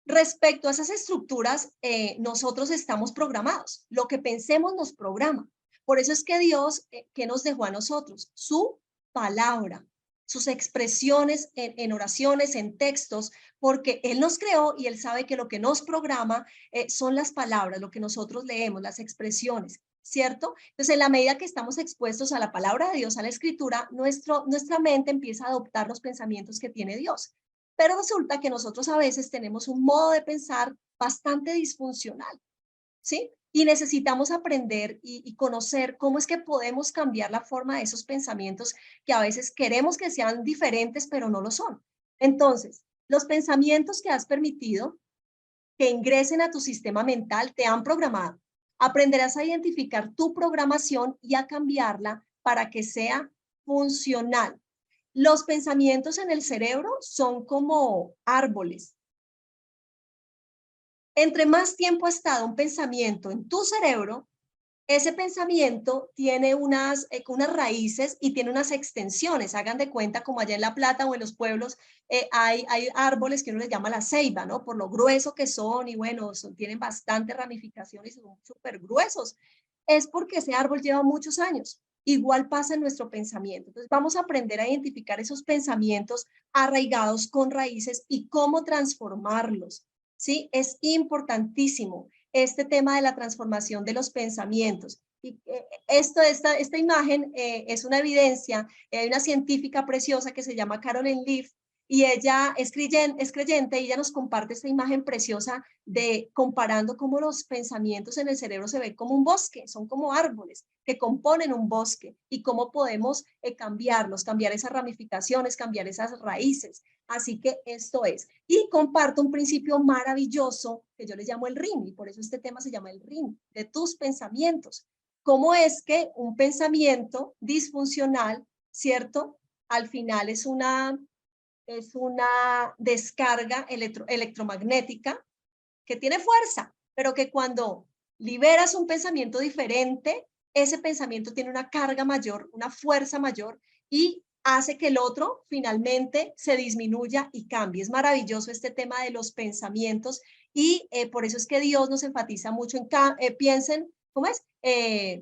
Respecto a esas estructuras, nosotros estamos programados. Lo que pensemos nos programa. Por eso es que Dios, ¿qué nos dejó a nosotros? Su palabra, sus expresiones en oraciones, en textos, porque Él nos creó y Él sabe que lo que nos programa son las palabras, lo que nosotros leemos, las expresiones, ¿cierto? Entonces, en la medida que estamos expuestos a la palabra de Dios, a la escritura, nuestra mente empieza a adoptar los pensamientos que tiene Dios. Pero resulta que nosotros a veces tenemos un modo de pensar bastante disfuncional, ¿sí? Y necesitamos aprender y conocer cómo es que podemos cambiar la forma de esos pensamientos que a veces queremos que sean diferentes, pero no lo son. Entonces, los pensamientos que has permitido que ingresen a tu sistema mental te han programado. Aprenderás a identificar tu programación y a cambiarla para que sea funcional. Los pensamientos en el cerebro son como árboles. Entre más tiempo ha estado un pensamiento en tu cerebro, ese pensamiento tiene unas raíces y tiene unas extensiones. Hagan de cuenta como allá en La Plata o en los pueblos hay árboles que uno les llama la ceiba, ¿no? Por lo grueso que son y bueno, tienen bastante ramificaciones y son súper gruesos. Es porque ese árbol lleva muchos años. Igual pasa en nuestro pensamiento. Entonces vamos a aprender a identificar esos pensamientos arraigados con raíces y cómo transformarlos, ¿sí? Es importantísimo este tema de la transformación de los pensamientos. Y esta imagen es una evidencia. Hay una científica preciosa que se llama Caroline Leaf y ella es creyente y ella nos comparte esta imagen preciosa de comparando cómo los pensamientos en el cerebro se ven como un bosque, son como árboles que componen un bosque y cómo podemos cambiarlos, cambiar esas ramificaciones, cambiar esas raíces. Así que esto es. Y comparto un principio maravilloso que yo le llamo el RIM, y por eso este tema se llama el RIM, de tus pensamientos. ¿Cómo es que un pensamiento disfuncional, cierto? Al final es una descarga electromagnética que tiene fuerza, pero que cuando liberas un pensamiento diferente, ese pensamiento tiene una carga mayor, una fuerza mayor y hace que el otro finalmente se disminuya y cambie. Es maravilloso este tema de los pensamientos y por eso es que Dios nos enfatiza mucho en piensen, ¿cómo es?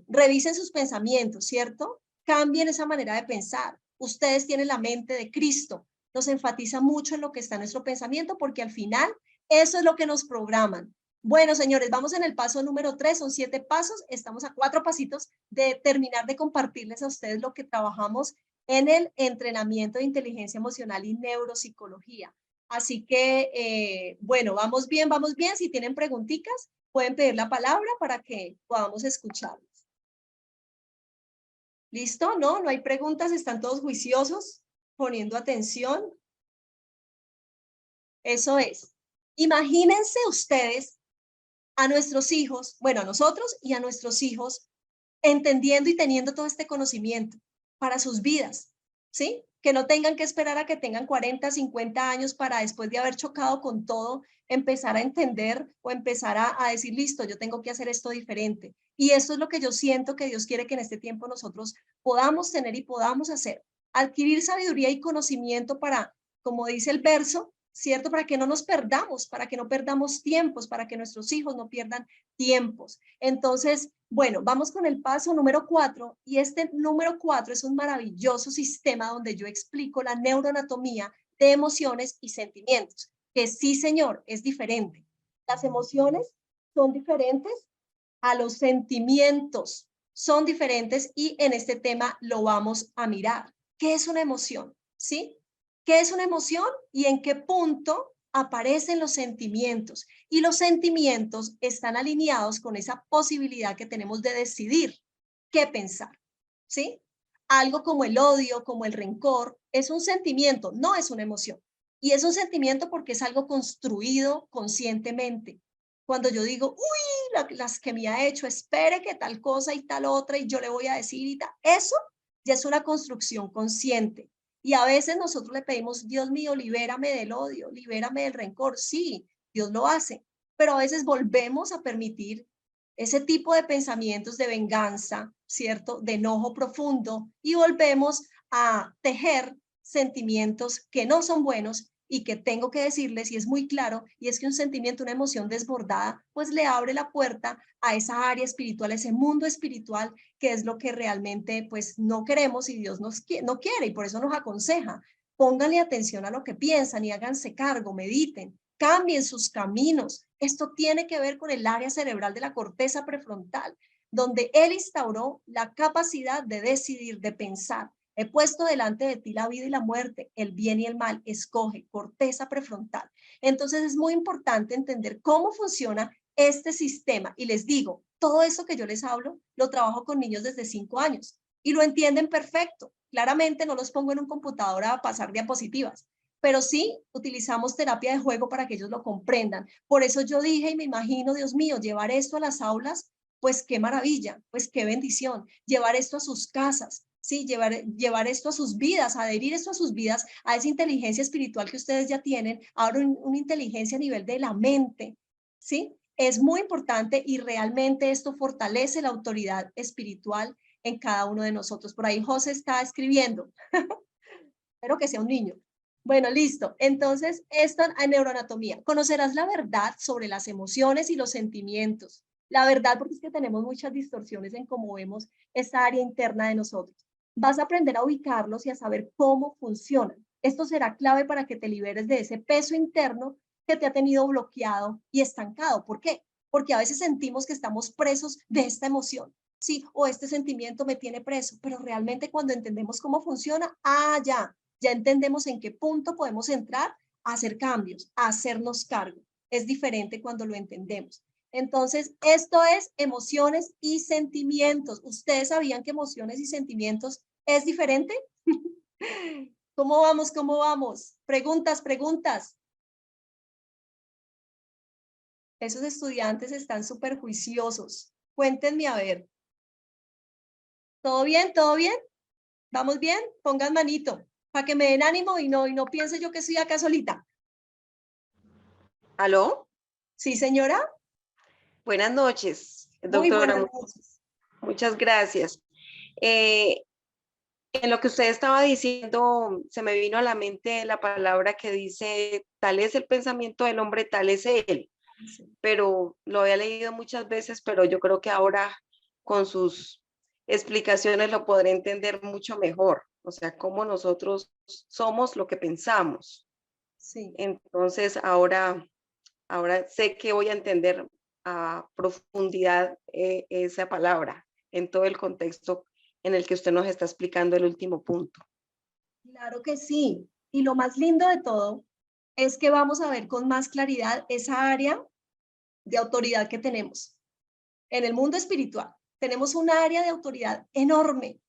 Revisen sus pensamientos, ¿cierto? Cambien esa manera de pensar. Ustedes tienen la mente de Cristo. Nos enfatiza mucho en lo que está en nuestro pensamiento porque al final eso es lo que nos programan. Bueno, señores, vamos en el paso número 3, son 7 pasos, estamos a 4 pasitos de terminar de compartirles a ustedes lo que trabajamos en el entrenamiento de inteligencia emocional y neuropsicología. Así que, bueno, vamos bien, si tienen preguntitas, pueden pedir la palabra para que podamos escucharlos. ¿Listo? ¿No? ¿No hay preguntas? ¿Están todos juiciosos? Poniendo atención. Eso es. Imagínense ustedes a nuestros hijos, bueno, a nosotros y a nuestros hijos, entendiendo y teniendo todo este conocimiento para sus vidas, ¿sí? Que no tengan que esperar a que tengan 40, 50 años para después de haber chocado con todo, empezar a entender o empezar a decir, listo, yo tengo que hacer esto diferente. Y esto es lo que yo siento que Dios quiere que en este tiempo nosotros podamos tener y podamos hacer. Adquirir sabiduría y conocimiento para, como dice el verso, ¿cierto? Para que no nos perdamos, para que no perdamos tiempos, para que nuestros hijos no pierdan tiempos. Entonces, bueno, vamos con el paso número 4 y este número 4 es un maravilloso sistema donde yo explico la neuroanatomía de emociones y sentimientos, que sí, señor, es diferente. Las emociones son diferentes a los sentimientos, son diferentes y en este tema lo vamos a mirar. ¿Qué es una emoción? ¿Sí? ¿Qué es una emoción y en qué punto aparecen los sentimientos? Y los sentimientos están alineados con esa posibilidad que tenemos de decidir qué pensar, ¿sí? Algo como el odio, como el rencor, es un sentimiento, no es una emoción. Y es un sentimiento porque es algo construido conscientemente. Cuando yo digo, uy, las que me ha hecho, espere que tal cosa y tal otra y yo le voy a decir y tal, eso ya es una construcción consciente. Y a veces nosotros le pedimos, Dios mío, libérame del odio, libérame del rencor. Sí, Dios lo hace, pero a veces volvemos a permitir ese tipo de pensamientos de venganza, ¿cierto? De enojo profundo, y volvemos a tejer sentimientos que no son buenos y que tengo que decirles, y es muy claro, y es que un sentimiento, una emoción desbordada, pues le abre la puerta a esa área espiritual, a ese mundo espiritual, que es lo que realmente pues no queremos y Dios no quiere, y por eso nos aconseja. Pónganle atención a lo que piensan y háganse cargo, mediten, cambien sus caminos. Esto tiene que ver con el área cerebral de la corteza prefrontal, donde Él instauró la capacidad de decidir, de pensar. He puesto delante de ti la vida y la muerte, el bien y el mal. Escoge, corteza prefrontal. Entonces es muy importante entender cómo funciona este sistema. Y les digo, todo esto que yo les hablo, lo trabajo con niños desde 5 años y lo entienden perfecto. Claramente no los pongo en un computador a pasar diapositivas, pero sí utilizamos terapia de juego para que ellos lo comprendan. Por eso yo dije y me imagino, Dios mío, llevar esto a las aulas, pues qué maravilla, pues qué bendición. Llevar esto a sus casas, sí, llevar esto a sus vidas, adherir esto a sus vidas, a esa inteligencia espiritual que ustedes ya tienen, ahora una inteligencia a nivel de la mente, ¿sí? Es muy importante y realmente esto fortalece la autoridad espiritual en cada uno de nosotros. Por ahí José está escribiendo. Espero que sea un niño. Bueno, listo. Entonces, esto en neuroanatomía. Conocerás la verdad sobre las emociones y los sentimientos. La verdad, porque es que tenemos muchas distorsiones en cómo vemos esta área interna de nosotros. Vas a aprender a ubicarlos y a saber cómo funcionan. Esto será clave para que te liberes de ese peso interno que te ha tenido bloqueado y estancado. ¿Por qué? Porque a veces sentimos que estamos presos de esta emoción. Sí, o este sentimiento me tiene preso, pero realmente cuando entendemos cómo funciona, ya entendemos en qué punto podemos entrar a hacer cambios, a hacernos cargo. Es diferente cuando lo entendemos. Entonces, esto es emociones y sentimientos. ¿Ustedes sabían que emociones y sentimientos es diferente? ¿Cómo vamos? ¿Cómo vamos? Preguntas, preguntas. Esos estudiantes están súper juiciosos. Cuéntenme a ver. ¿Todo bien? ¿Todo bien? ¿Vamos bien? Pongan manito para que me den ánimo y no piense yo que estoy acá solita. ¿Aló? Sí, señora. Buenas noches, Muy doctora. buenas noches. Muchas gracias. En lo que usted estaba diciendo, se me vino a la mente la palabra que dice, tal es el pensamiento del hombre, tal es él. Sí. Pero lo había leído muchas veces, pero yo creo que ahora con sus explicaciones lo podré entender mucho mejor. O sea, cómo nosotros somos lo que pensamos. Sí. Entonces, ahora sé que voy a entender a profundidad esa palabra en todo el contexto en el que usted nos está explicando el último punto. Claro que sí. Y lo más lindo de todo es que vamos a ver con más claridad esa área de autoridad que tenemos. En el mundo espiritual tenemos un área de autoridad enorme,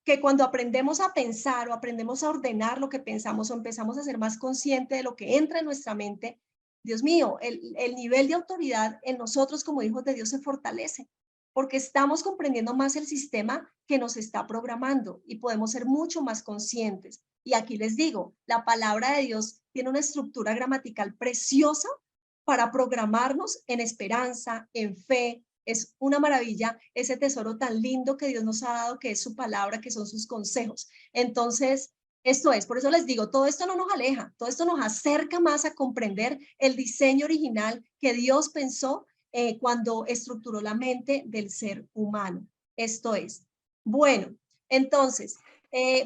que cuando aprendemos a pensar o aprendemos a ordenar lo que pensamos o empezamos a ser más consciente de lo que entra en nuestra mente, Dios mío, el nivel de autoridad en nosotros como hijos de Dios se fortalece, porque estamos comprendiendo más el sistema que nos está programando y podemos ser mucho más conscientes. Y aquí les digo, la palabra de Dios tiene una estructura gramatical preciosa para programarnos en esperanza, en fe. Es una maravilla ese tesoro tan lindo que Dios nos ha dado, que es su palabra, que son sus consejos. Entonces, esto es, por eso les digo, todo esto no nos aleja, todo esto nos acerca más a comprender el diseño original que Dios pensó cuando estructuró la mente del ser humano. Esto es. Bueno, entonces,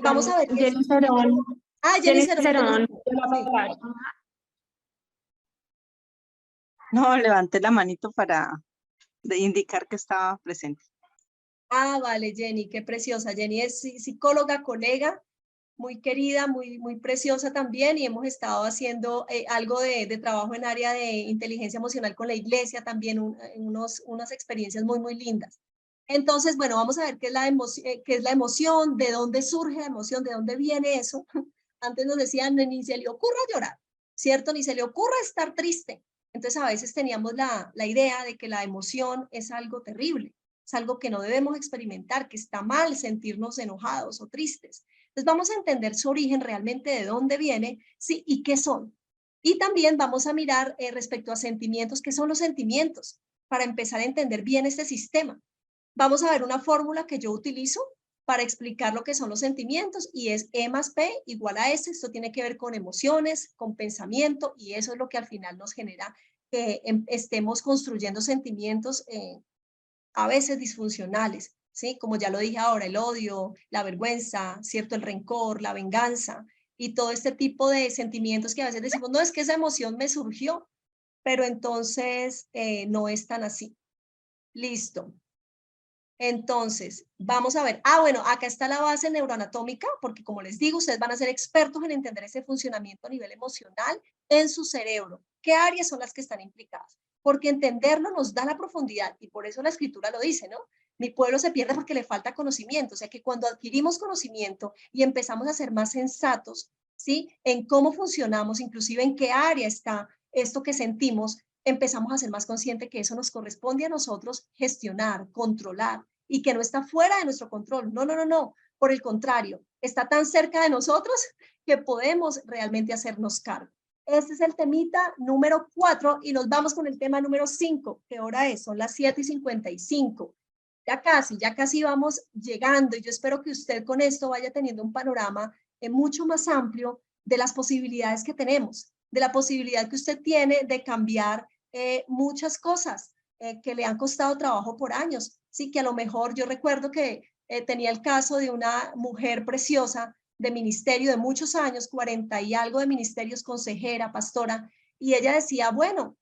vamos a ver. Jenny Cerón. Jenny Jenny Cerón. Sí. No, levanté la manito para indicar que estaba presente. Vale, Jenny, qué preciosa. Jenny es psicóloga, colega, muy querida, muy preciosa también, y hemos estado haciendo algo de trabajo en área de inteligencia emocional con la iglesia también, unas experiencias muy lindas. Entonces, bueno, vamos a ver qué es la emoción, de dónde surge la emoción, de dónde viene eso. Antes nos decían, ni se le ocurra llorar, ¿cierto? Ni se le ocurra estar triste. Entonces, a veces teníamos la idea de que la emoción es algo terrible, es algo que no debemos experimentar, que está mal sentirnos enojados o tristes. Entonces vamos a entender su origen realmente, de dónde viene, ¿sí? Y qué son. Y también vamos a mirar respecto a sentimientos, qué son los sentimientos, para empezar a entender bien este sistema. Vamos a ver una fórmula que yo utilizo para explicar lo que son los sentimientos y es E más P igual a S. Esto tiene que ver con emociones, con pensamiento y eso es lo que al final nos genera que estemos construyendo sentimientos a veces disfuncionales, ¿sí? Como ya lo dije ahora, el odio, la vergüenza, ¿cierto? El rencor, la venganza y todo este tipo de sentimientos que a veces decimos, no, es que esa emoción me surgió, pero entonces no es tan así. Listo. Entonces, vamos a ver. Bueno, acá está la base neuroanatómica, porque como les digo, ustedes van a ser expertos en entender ese funcionamiento a nivel emocional en su cerebro. ¿Qué áreas son las que están implicadas? Porque entenderlo nos da la profundidad y por eso la escritura lo dice, ¿no? Mi pueblo se pierde porque le falta conocimiento. O sea que cuando adquirimos conocimiento y empezamos a ser más sensatos, ¿sí? En cómo funcionamos, inclusive en qué área está esto que sentimos, empezamos a ser más conscientes que eso nos corresponde a nosotros gestionar, controlar y que no está fuera de nuestro control. No, no, no, no. Por el contrario, está tan cerca de nosotros que podemos realmente hacernos cargo. Este es el temita número 4 y nos vamos con el tema número 5. ¿Qué hora es? Son las 7:55. Ya casi vamos llegando y yo espero que usted con esto vaya teniendo un panorama mucho más amplio de las posibilidades que tenemos, de la posibilidad que usted tiene de cambiar muchas cosas que le han costado trabajo por años. Sí, que a lo mejor yo recuerdo que tenía el caso de una mujer preciosa de ministerio de muchos años, 40 y algo de ministerios, consejera, pastora, y ella decía, bueno,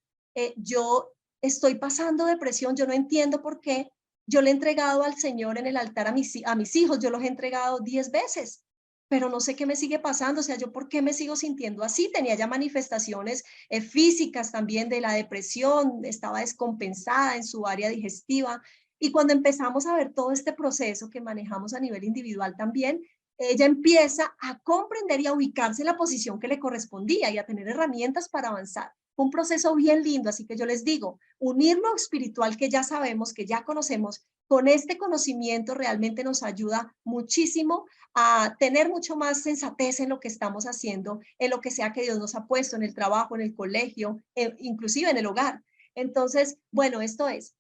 yo estoy pasando depresión, yo no entiendo por qué, yo le he entregado al Señor en el altar a mis hijos, yo los he entregado 10 veces, pero no sé qué me sigue pasando, o sea, yo por qué me sigo sintiendo así. Tenía ya manifestaciones físicas también de la depresión, estaba descompensada en su área digestiva, y cuando empezamos a ver todo este proceso que manejamos a nivel individual también, ella empieza a comprender y a ubicarse en la posición que le correspondía y a tener herramientas para avanzar. Un proceso bien lindo, así que yo les digo, unir lo espiritual que ya sabemos, que ya conocemos, con este conocimiento realmente nos ayuda muchísimo a tener mucho más sensatez en lo que estamos haciendo, en lo que sea que Dios nos ha puesto, en el trabajo, en el colegio, inclusive en el hogar. Entonces, bueno, esto es.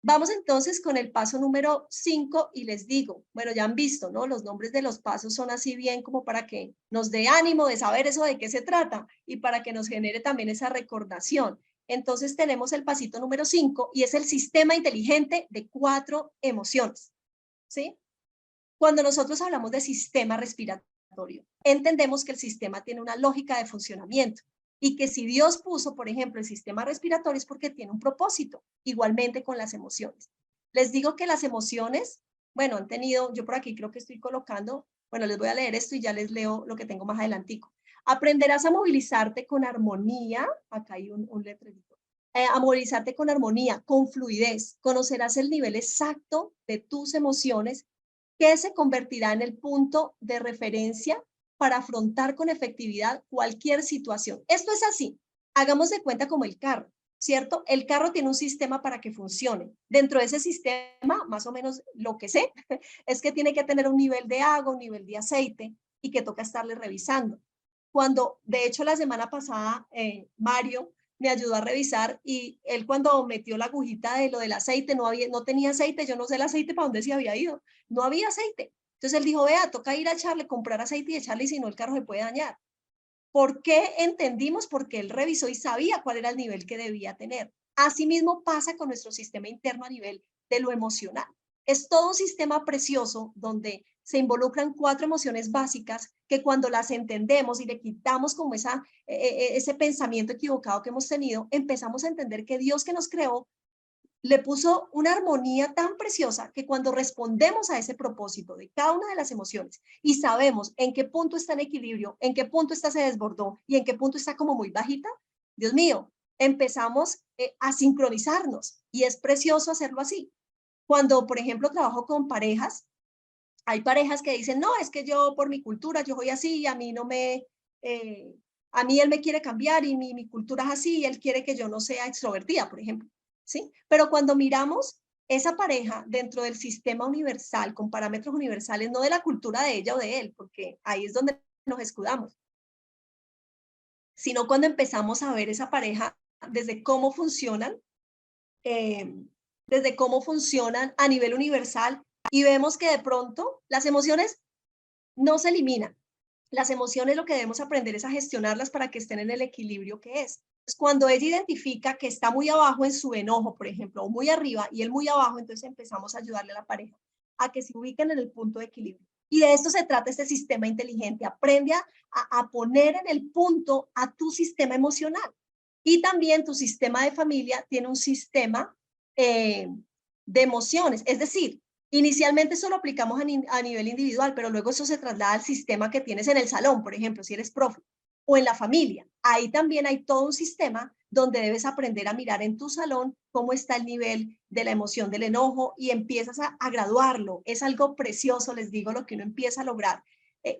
Vamos entonces con el paso número 5 y les digo, bueno, ya han visto, ¿no? Los nombres de los pasos son así bien como para que nos dé ánimo de saber eso de qué se trata y para que nos genere también esa recordación. Entonces tenemos el pasito número 5 y es el sistema inteligente de 4 emociones, ¿sí? Cuando nosotros hablamos de sistema respiratorio, entendemos que el sistema tiene una lógica de funcionamiento y que si Dios puso, por ejemplo, el sistema respiratorio es porque tiene un propósito, igualmente con las emociones. Les digo que las emociones, bueno, han tenido, yo por aquí creo que estoy colocando, bueno, les voy a leer esto y ya les leo lo que tengo más adelantico. Aprenderás a movilizarte con armonía, acá hay un letrerito, a movilizarte con armonía, con fluidez, conocerás el nivel exacto de tus emociones que se convertirá en el punto de referencia para afrontar con efectividad cualquier situación. Esto es así. Hagamos de cuenta como el carro, ¿cierto? El carro tiene un sistema para que funcione. Dentro de ese sistema, más o menos lo que sé, es que tiene que tener un nivel de agua, un nivel de aceite y que toca estarle revisando. Cuando, de hecho, la semana pasada, Mario me ayudó a revisar y él cuando metió la agujita de lo del aceite, no tenía aceite, yo no sé el aceite para dónde se había ido, no había aceite. Entonces él dijo, vea, toca ir a echarle, comprar aceite y echarle, y si no el carro se puede dañar. ¿Por qué entendimos? Porque él revisó y sabía cuál era el nivel que debía tener. Asimismo pasa con nuestro sistema interno a nivel de lo emocional. Es todo un sistema precioso donde se involucran 4 emociones básicas que cuando las entendemos y le quitamos como ese pensamiento equivocado que hemos tenido, empezamos a entender que Dios que nos creó le puso una armonía tan preciosa que cuando respondemos a ese propósito de cada una de las emociones y sabemos en qué punto está en equilibrio, en qué punto esta se desbordó y en qué punto está como muy bajita, Dios mío, empezamos a sincronizarnos y es precioso hacerlo así. Cuando, por ejemplo, trabajo con parejas, hay parejas que dicen, no, es que yo por mi cultura, yo soy así y a mí no me, a mí él me quiere cambiar y mi cultura es así y él quiere que yo no sea extrovertida, por ejemplo. ¿Sí? Pero cuando miramos esa pareja dentro del sistema universal, con parámetros universales, no de la cultura de ella o de él, porque ahí es donde nos escudamos, sino cuando empezamos a ver esa pareja desde cómo funcionan, a nivel universal, y vemos que de pronto las emociones no se eliminan. Las emociones lo que debemos aprender es a gestionarlas para que estén en el equilibrio que es. Entonces, cuando ella identifica que está muy abajo en su enojo, por ejemplo, o muy arriba y él muy abajo, entonces empezamos a ayudarle a la pareja a que se ubiquen en el punto de equilibrio. Y de esto se trata este sistema inteligente. Aprende a poner en el punto a tu sistema emocional. Y también tu sistema de familia tiene un sistema de emociones. Es decir, inicialmente eso lo aplicamos a nivel individual, pero luego eso se traslada al sistema que tienes en el salón, por ejemplo, si eres profe, o en la familia. Ahí también hay todo un sistema donde debes aprender a mirar en tu salón cómo está el nivel de la emoción del enojo y empiezas a graduarlo. Es algo precioso, les digo, lo que uno empieza a lograr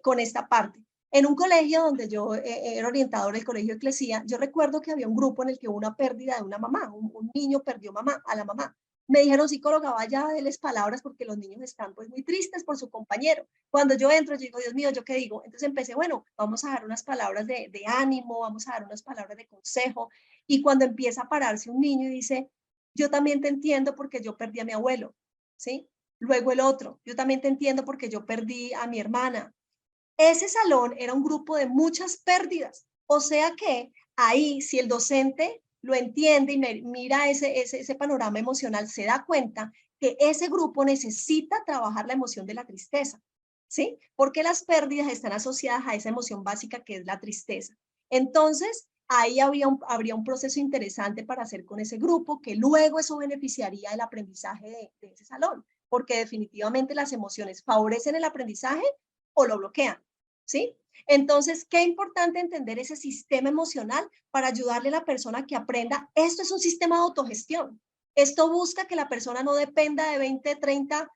con esta parte. En un colegio donde yo era orientadora del colegio Eclesia, yo recuerdo que había un grupo en el que hubo una pérdida de una mamá, un niño perdió a la mamá. Me dijeron, psicóloga, vaya a darles palabras porque los niños están pues muy tristes por su compañero. Cuando yo entro, yo digo, Dios mío, ¿yo qué digo? Entonces empecé, bueno, vamos a dar unas palabras de ánimo, vamos a dar unas palabras de consejo. Y cuando empieza a pararse un niño y dice, yo también te entiendo porque yo perdí a mi abuelo, ¿sí? Luego el otro, yo también te entiendo porque yo perdí a mi hermana. Ese salón era un grupo de muchas pérdidas. O sea que ahí, si el docente lo entiende y mira ese panorama emocional, se da cuenta que ese grupo necesita trabajar la emoción de la tristeza, ¿sí? Porque las pérdidas están asociadas a esa emoción básica que es la tristeza. Entonces, ahí habría un proceso interesante para hacer con ese grupo, que luego eso beneficiaría el aprendizaje de ese salón, porque definitivamente las emociones favorecen el aprendizaje o lo bloquean, ¿sí? Entonces, qué importante entender ese sistema emocional para ayudarle a la persona que aprenda. Esto es un sistema de autogestión. Esto busca que la persona no dependa de 20, 30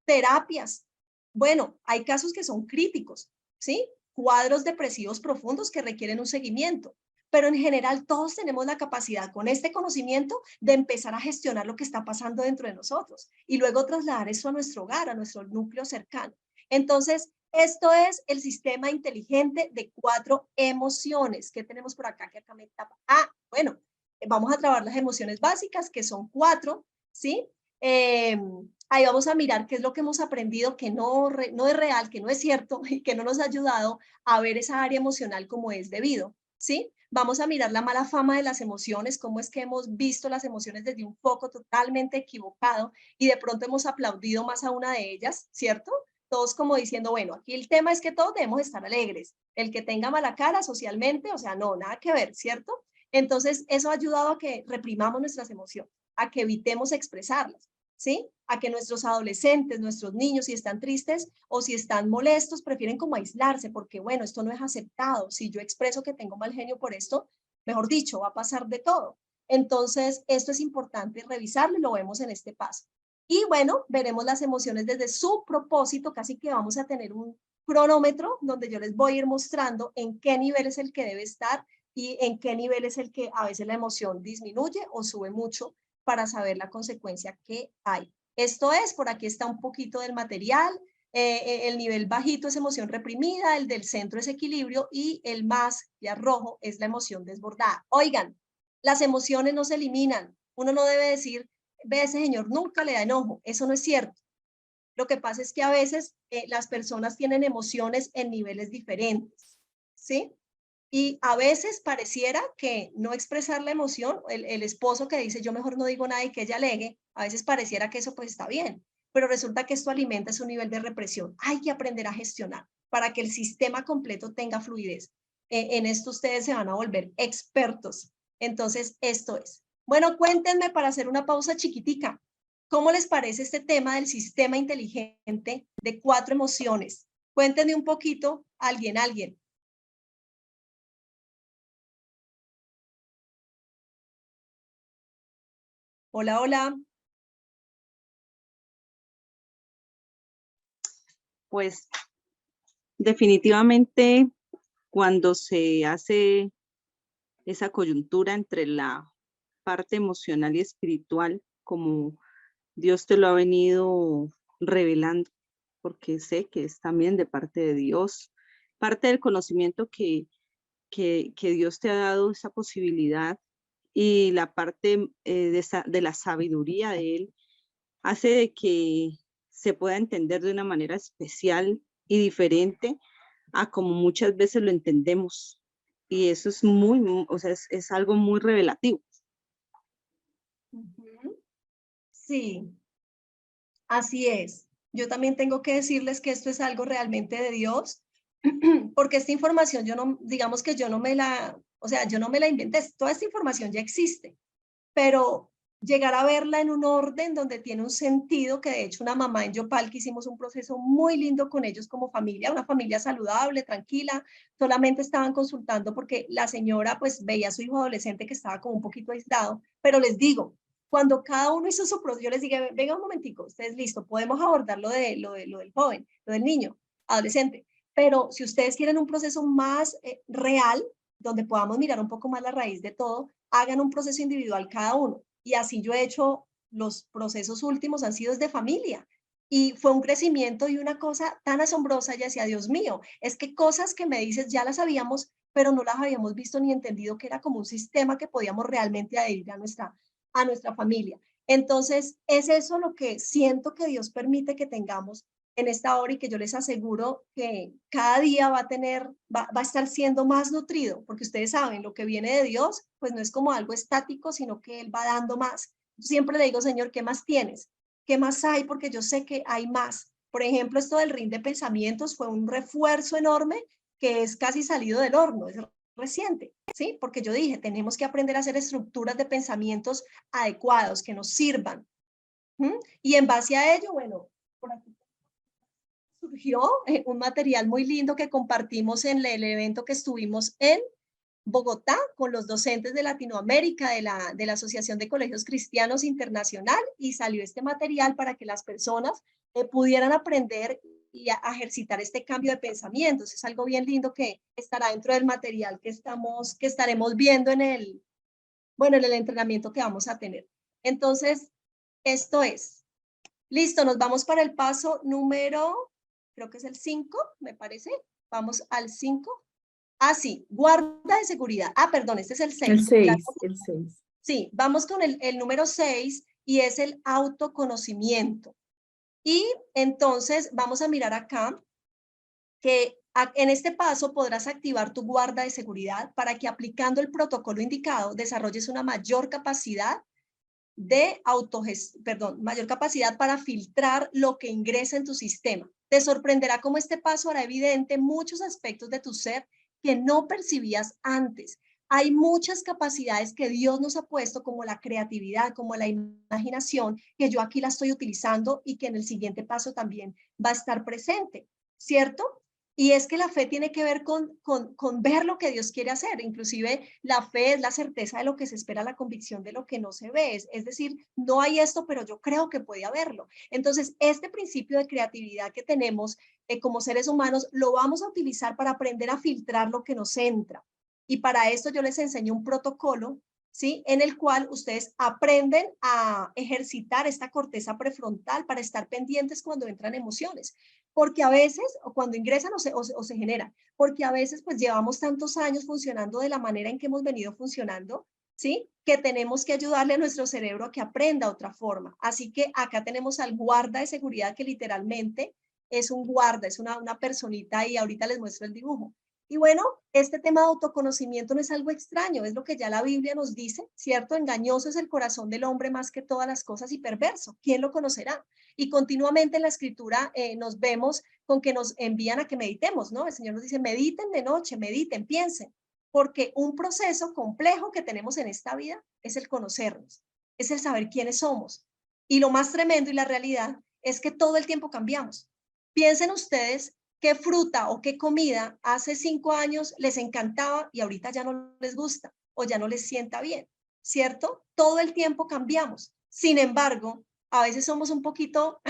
terapias. Bueno, hay casos que son críticos, ¿sí? Cuadros depresivos profundos que requieren un seguimiento. Pero en general todos tenemos la capacidad con este conocimiento de empezar a gestionar lo que está pasando dentro de nosotros y luego trasladar eso a nuestro hogar, a nuestro núcleo cercano. Entonces, esto es el sistema inteligente de 4 emociones. ¿Qué tenemos por acá? Que acá me tapa. Ah, bueno, vamos a trabajar las emociones básicas, que son 4, ¿sí? Ahí vamos a mirar qué es lo que hemos aprendido que no es real, que no es cierto y que no nos ha ayudado a ver esa área emocional como es debido, ¿sí? Vamos a mirar la mala fama de las emociones, cómo es que hemos visto las emociones desde un foco totalmente equivocado y de pronto hemos aplaudido más a una de ellas, ¿cierto? Todos como diciendo, bueno, aquí el tema es que todos debemos estar alegres. El que tenga mala cara socialmente, o sea, no, nada que ver, ¿cierto? Entonces, eso ha ayudado a que reprimamos nuestras emociones, a que evitemos expresarlas, ¿sí? A que nuestros adolescentes, nuestros niños, si están tristes o si están molestos, prefieren como aislarse, porque bueno, esto no es aceptado. Si yo expreso que tengo mal genio por esto, mejor dicho, va a pasar de todo. Entonces, esto es importante revisarlo y lo vemos en este paso. Y bueno, veremos las emociones desde su propósito, casi que vamos a tener un cronómetro donde yo les voy a ir mostrando en qué nivel es el que debe estar y en qué nivel es el que a veces la emoción disminuye o sube mucho para saber la consecuencia que hay. Esto es, por aquí está un poquito del material, el nivel bajito es emoción reprimida, el del centro es equilibrio y el más ya rojo es la emoción desbordada. Oigan, las emociones no se eliminan, uno no debe decir, ve, ese señor nunca le da enojo, eso no es cierto. Lo que pasa es que a veces las personas tienen emociones en niveles diferentes, ¿sí? Y a veces pareciera que no expresar la emoción, el esposo que dice yo mejor no digo nada y que ella alegue, a veces pareciera que eso pues está bien, pero resulta que esto alimenta su nivel de represión. Hay que aprender a gestionar para que el sistema completo tenga fluidez. En esto ustedes se van a volver expertos. Entonces, esto es. Bueno, cuéntenme para hacer una pausa chiquitica. ¿Cómo les parece este tema del sistema inteligente de 4 emociones? Cuéntenme un poquito, alguien. Hola, hola. Pues definitivamente cuando se hace esa coyuntura entre la parte emocional y espiritual, como Dios te lo ha venido revelando, porque sé que es también de parte de Dios, parte del conocimiento que Dios te ha dado esa posibilidad y la parte de la sabiduría de Él hace de que se pueda entender de una manera especial y diferente a como muchas veces lo entendemos. Y eso es o sea, es algo muy revelativo. Sí, así es. Yo también tengo que decirles que esto es algo realmente de Dios, porque esta información yo no, digamos que yo no me la, o sea, yo no me la inventé, toda esta información ya existe, pero llegar a verla en un orden donde tiene un sentido, que de hecho una mamá en Yopal que hicimos un proceso muy lindo con ellos como familia, una familia saludable, tranquila, solamente estaban consultando porque la señora pues veía a su hijo adolescente que estaba como un poquito aislado, pero les digo, cuando cada uno hizo su proceso, yo les dije, venga un momentico, ustedes listo, podemos abordar lo del joven, lo del niño, adolescente, pero si ustedes quieren un proceso más real, donde podamos mirar un poco más la raíz de todo, hagan un proceso individual cada uno. Y así yo he hecho, los procesos últimos han sido de familia. Y fue un crecimiento y una cosa tan asombrosa, y decía, Dios mío, es que cosas que me dices ya las sabíamos, pero no las habíamos visto ni entendido que era como un sistema que podíamos realmente adherir a nuestra familia. Entonces, es eso lo que siento que Dios permite que tengamos en esta hora y que yo les aseguro que cada día va a estar siendo más nutrido, porque ustedes saben, lo que viene de Dios, pues no es como algo estático, sino que Él va dando más. Siempre le digo, Señor, ¿qué más tienes? ¿Qué más hay? Porque yo sé que hay más. Por ejemplo, esto del ring de pensamientos fue un refuerzo enorme que es casi salido del horno, es reciente, ¿sí? Porque yo dije, tenemos que aprender a hacer estructuras de pensamientos adecuados, que nos sirvan. Y en base a ello, bueno, por aquí surgió un material muy lindo que compartimos en el evento que estuvimos en Bogotá con los docentes de Latinoamérica de la Asociación de Colegios Cristianos Internacional, y salió este material para que las personas pudieran aprender y a ejercitar este cambio de pensamientos. Es algo bien lindo que estará dentro del material que estaremos viendo en el entrenamiento que vamos a tener. Entonces, esto es. Listo, nos vamos para el paso número, creo que es el 5, me parece. Vamos al 5. Ah, sí, guarda de seguridad. Ah, perdón, este es el 6. El 6, el 6. Sí, vamos con el número 6 y es el autoconocimiento. Y entonces vamos a mirar acá que en este paso podrás activar tu guarda de seguridad para que aplicando el protocolo indicado desarrolles una mayor capacidad mayor capacidad para filtrar lo que ingresa en tu sistema. Te sorprenderá cómo este paso hará evidente muchos aspectos de tu ser que no percibías antes. Hay muchas capacidades que Dios nos ha puesto, como la creatividad, como la imaginación, que yo aquí la estoy utilizando y que en el siguiente paso también va a estar presente, ¿cierto? Y es que la fe tiene que ver con ver lo que Dios quiere hacer. Inclusive la fe es la certeza de lo que se espera, la convicción de lo que no se ve. Es decir, no hay esto, pero yo creo que puede haberlo. Entonces, este principio de creatividad que tenemos como seres humanos, lo vamos a utilizar para aprender a filtrar lo que nos entra. Y para esto yo les enseño un protocolo, ¿sí? En el cual ustedes aprenden a ejercitar esta corteza prefrontal para estar pendientes cuando entran emociones. Porque a veces, o cuando ingresan o se generan, porque a veces pues llevamos tantos años funcionando de la manera en que hemos venido funcionando, ¿sí? Que tenemos que ayudarle a nuestro cerebro a que aprenda otra forma. Así que acá tenemos al guarda de seguridad, que literalmente es un guarda, es una personita, y ahorita les muestro el dibujo. Y bueno, este tema de autoconocimiento no es algo extraño, es lo que ya la Biblia nos dice, ¿cierto? Engañoso es el corazón del hombre más que todas las cosas y perverso. ¿Quién lo conocerá? Y continuamente en la escritura nos vemos con que nos envían a que meditemos, ¿no? El Señor nos dice, mediten de noche, mediten, piensen, porque un proceso complejo que tenemos en esta vida es el conocernos, es el saber quiénes somos. Y lo más tremendo y la realidad es que todo el tiempo cambiamos. Piensen ustedes qué fruta o qué comida hace 5 años les encantaba y ahorita ya no les gusta o ya no les sienta bien, ¿cierto? Todo el tiempo cambiamos. Sin embargo, a veces somos un poquito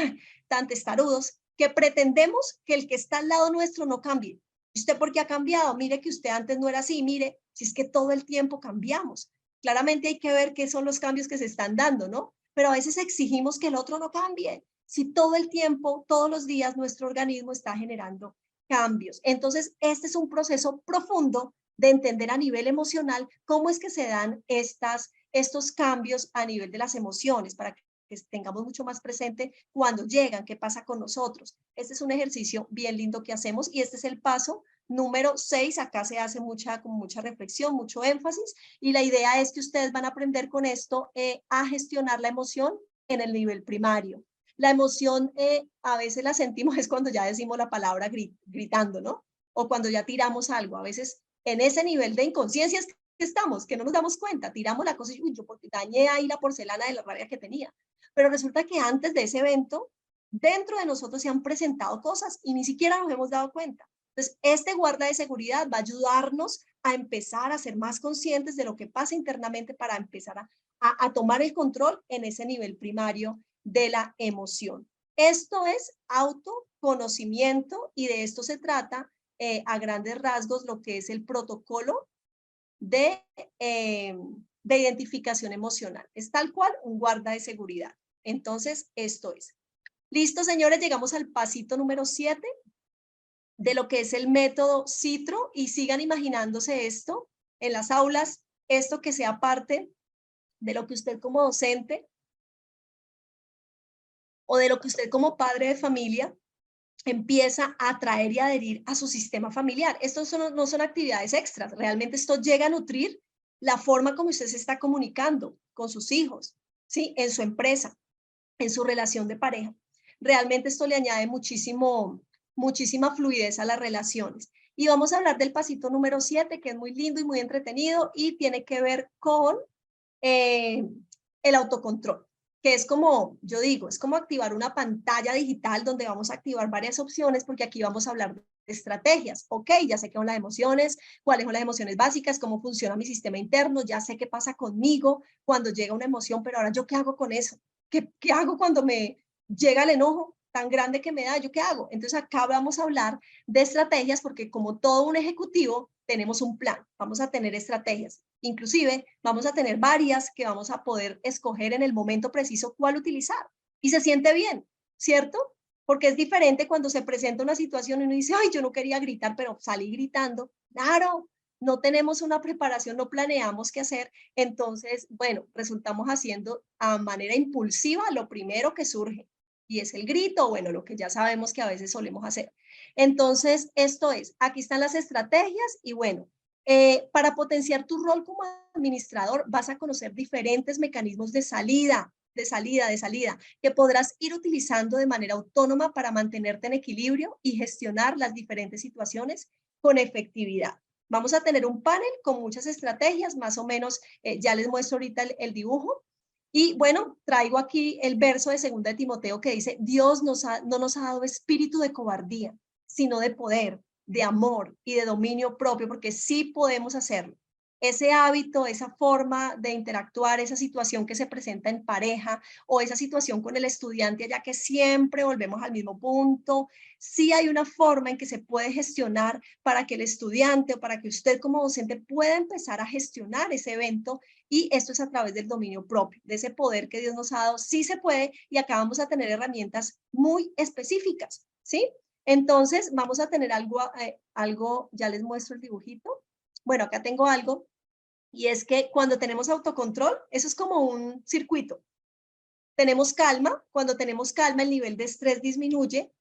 tan testarudos que pretendemos que el que está al lado nuestro no cambie. ¿Usted por qué ha cambiado? Mire que usted antes no era así, mire, si es que todo el tiempo cambiamos. Claramente hay que ver qué son los cambios que se están dando, ¿no? pero a veces exigimos que el otro no cambie. Si todo el tiempo, todos los días, nuestro organismo está generando cambios. Entonces, este es un proceso profundo de entender a nivel emocional cómo es que se dan estos cambios a nivel de las emociones, para que tengamos mucho más presente cuando llegan, qué pasa con nosotros. Este es un ejercicio bien lindo que hacemos y este es el paso número 6. Acá se hace como mucha reflexión, mucho énfasis, y la idea es que ustedes van a aprender con esto a gestionar la emoción en el nivel primario. La emoción a veces la sentimos es cuando ya decimos la palabra gritando, ¿no? O cuando ya tiramos algo. A veces en ese nivel de inconsciencia es que estamos, que no nos damos cuenta, tiramos la cosa y yo porque dañé ahí la porcelana de la rabia que tenía. Pero resulta que antes de ese evento, dentro de nosotros se han presentado cosas y ni siquiera nos hemos dado cuenta. Entonces, este guarda de seguridad va a ayudarnos a empezar a ser más conscientes de lo que pasa internamente para empezar a tomar el control en ese nivel primario de la emoción. Esto es autoconocimiento y de esto se trata a grandes rasgos lo que es el protocolo de identificación emocional. Es tal cual un guarda de seguridad. Entonces, esto es. Listo, señores, llegamos al pasito número 7 de lo que es el método Citro, y sigan imaginándose esto en las aulas, esto que sea parte de lo que usted como docente o de lo que usted como padre de familia empieza a atraer y adherir a su sistema familiar. Estos no son actividades extras, realmente esto llega a nutrir la forma como usted se está comunicando con sus hijos, ¿sí? En su empresa, en su relación de pareja. Realmente esto le añade muchísima fluidez a las relaciones. Y vamos a hablar del pasito número 7, que es muy lindo y muy entretenido y tiene que ver con el autocontrol, que es como, yo digo, es como activar una pantalla digital donde vamos a activar varias opciones, porque aquí vamos a hablar de estrategias. Ok, ya sé qué son las emociones, cuáles son las emociones básicas, cómo funciona mi sistema interno, ya sé qué pasa conmigo cuando llega una emoción, pero ahora yo qué hago con eso, qué hago cuando me llega el enojo tan grande que me da, yo qué hago. Entonces acá vamos a hablar de estrategias, porque como todo un ejecutivo tenemos un plan, vamos a tener estrategias. Inclusive vamos a tener varias que vamos a poder escoger en el momento preciso cuál utilizar. Y se siente bien, ¿cierto? Porque es diferente cuando se presenta una situación y uno dice, ay, yo no quería gritar, pero salí gritando. Claro, no tenemos una preparación, no planeamos qué hacer. Entonces, bueno, resultamos haciendo a manera impulsiva lo primero que surge. Y es el grito, bueno, lo que ya sabemos que a veces solemos hacer. Entonces, esto es, aquí están las estrategias y bueno, para potenciar tu rol como administrador, vas a conocer diferentes mecanismos de salida, que podrás ir utilizando de manera autónoma para mantenerte en equilibrio y gestionar las diferentes situaciones con efectividad. Vamos a tener un panel con muchas estrategias, más o menos, ya les muestro ahorita el dibujo. Y bueno, traigo aquí el verso de 2 de Timoteo que dice, Dios no nos ha dado espíritu de cobardía, sino de poder, de amor y de dominio propio, porque sí podemos hacerlo. Ese hábito, esa forma de interactuar, esa situación que se presenta en pareja o esa situación con el estudiante, ya que siempre volvemos al mismo punto, sí hay una forma en que se puede gestionar para que el estudiante o para que usted como docente pueda empezar a gestionar ese evento, y esto es a través del dominio propio, de ese poder que Dios nos ha dado. Sí se puede, y acá vamos a tener herramientas muy específicas, ¿sí? Entonces, vamos a tener algo, ya les muestro el dibujito. Bueno, acá tengo algo, y es que cuando tenemos autocontrol, eso es como un circuito. Tenemos calma, cuando tenemos calma el nivel de estrés disminuye.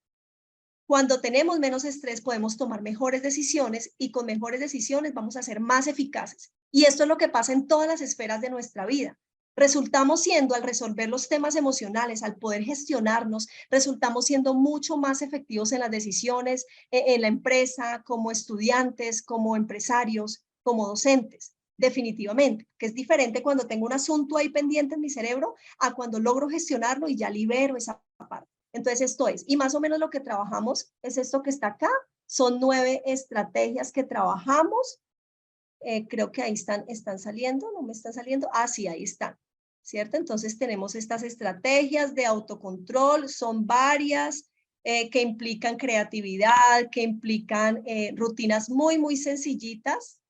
Cuando tenemos menos estrés podemos tomar mejores decisiones, y con mejores decisiones vamos a ser más eficaces. Y esto es lo que pasa en todas las esferas de nuestra vida. Resultamos siendo, al resolver los temas emocionales, al poder gestionarnos, resultamos siendo mucho más efectivos en las decisiones, en la empresa, como estudiantes, como empresarios, como docentes. Definitivamente, que es diferente cuando tengo un asunto ahí pendiente en mi cerebro a cuando logro gestionarlo y ya libero esa parte. Entonces esto es, y más o menos lo que trabajamos es esto que está acá. Son 9 estrategias que trabajamos. Creo que ahí están saliendo, no me están saliendo. Ah, sí, ahí están, ¿cierto? Entonces tenemos estas estrategias de autocontrol, son varias, que implican creatividad, que implican rutinas muy sencillitas.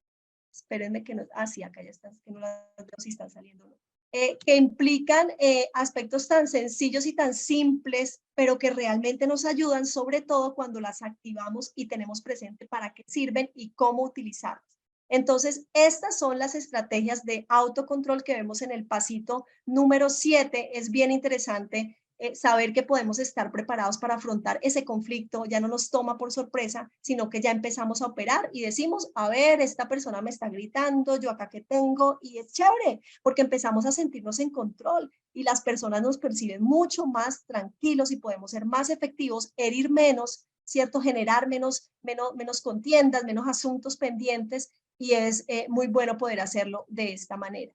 Espérenme que no, ah, sí, acá ya están, que no las veo si están saliendo, ¿no? que implican aspectos tan sencillos y tan simples, pero que realmente nos ayudan, sobre todo cuando las activamos y tenemos presente para qué sirven y cómo utilizarlas. Entonces, estas son las estrategias de autocontrol que vemos en el pasito número 7. Es bien interesante saber que podemos estar preparados para afrontar ese conflicto, ya no nos toma por sorpresa, sino que ya empezamos a operar y decimos, a ver, esta persona me está gritando, yo acá qué tengo, y es chévere, porque empezamos a sentirnos en control y las personas nos perciben mucho más tranquilos y podemos ser más efectivos, herir menos, ¿cierto? Generar menos contiendas, menos asuntos pendientes, y es muy bueno poder hacerlo de esta manera.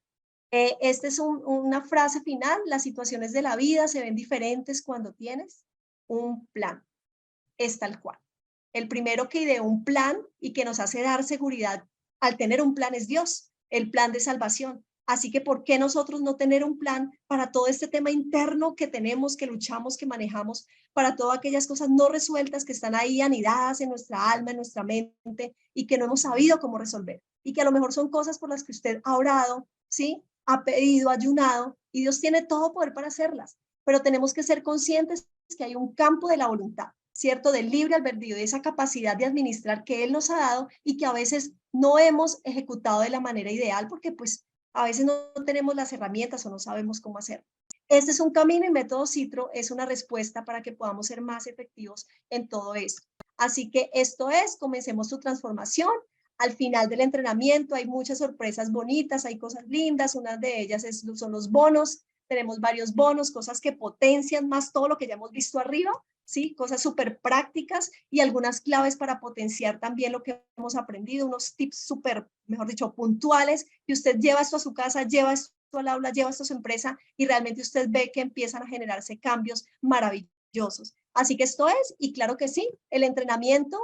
Esta es una frase final: las situaciones de la vida se ven diferentes cuando tienes un plan. Es tal cual. El primero que ideó un plan y que nos hace dar seguridad al tener un plan es Dios, el plan de salvación. Así que, ¿por qué nosotros no tener un plan para todo este tema interno que tenemos, que luchamos, que manejamos, para todas aquellas cosas no resueltas que están ahí anidadas en nuestra alma, en nuestra mente, y que no hemos sabido cómo resolver? Y que a lo mejor son cosas por las que usted ha orado, ¿sí? Ha pedido, ayunado, y Dios tiene todo poder para hacerlas. Pero tenemos que ser conscientes que hay un campo de la voluntad, ¿cierto? Del libre albedrío, de esa capacidad de administrar que Él nos ha dado y que a veces no hemos ejecutado de la manera ideal porque pues a veces no tenemos las herramientas o no sabemos cómo hacerlo. Este es un camino y Método Citro es una respuesta para que podamos ser más efectivos en todo esto. Así que esto es, comencemos su transformación. Al final del entrenamiento hay muchas sorpresas bonitas, hay cosas lindas, una de ellas son los bonos. Tenemos varios bonos, cosas que potencian más todo lo que ya hemos visto arriba, ¿sí? Cosas súper prácticas y algunas claves para potenciar también lo que hemos aprendido, unos tips súper, mejor dicho, puntuales, que usted lleva esto a su casa, lleva esto al aula, lleva esto a su empresa y realmente usted ve que empiezan a generarse cambios maravillosos. Así que esto es, y claro que sí, el entrenamiento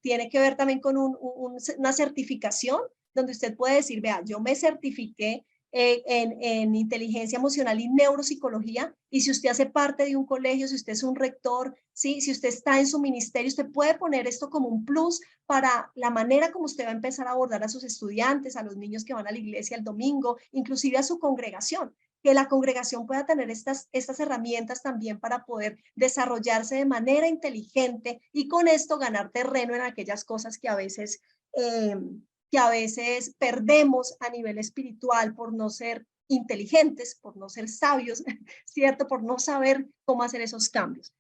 tiene que ver también con una certificación donde usted puede decir, vea, yo me certifiqué en inteligencia emocional y neuropsicología, y si usted hace parte de un colegio, si usted es un rector, ¿sí? Si usted está en su ministerio, usted puede poner esto como un plus para la manera como usted va a empezar a abordar a sus estudiantes, a los niños que van a la iglesia el domingo, inclusive a su congregación, que la congregación pueda tener estas herramientas también para poder desarrollarse de manera inteligente y con esto ganar terreno en aquellas cosas que a veces perdemos a nivel espiritual por no ser inteligentes, por no ser sabios, ¿cierto? Por no saber cómo hacer esos cambios.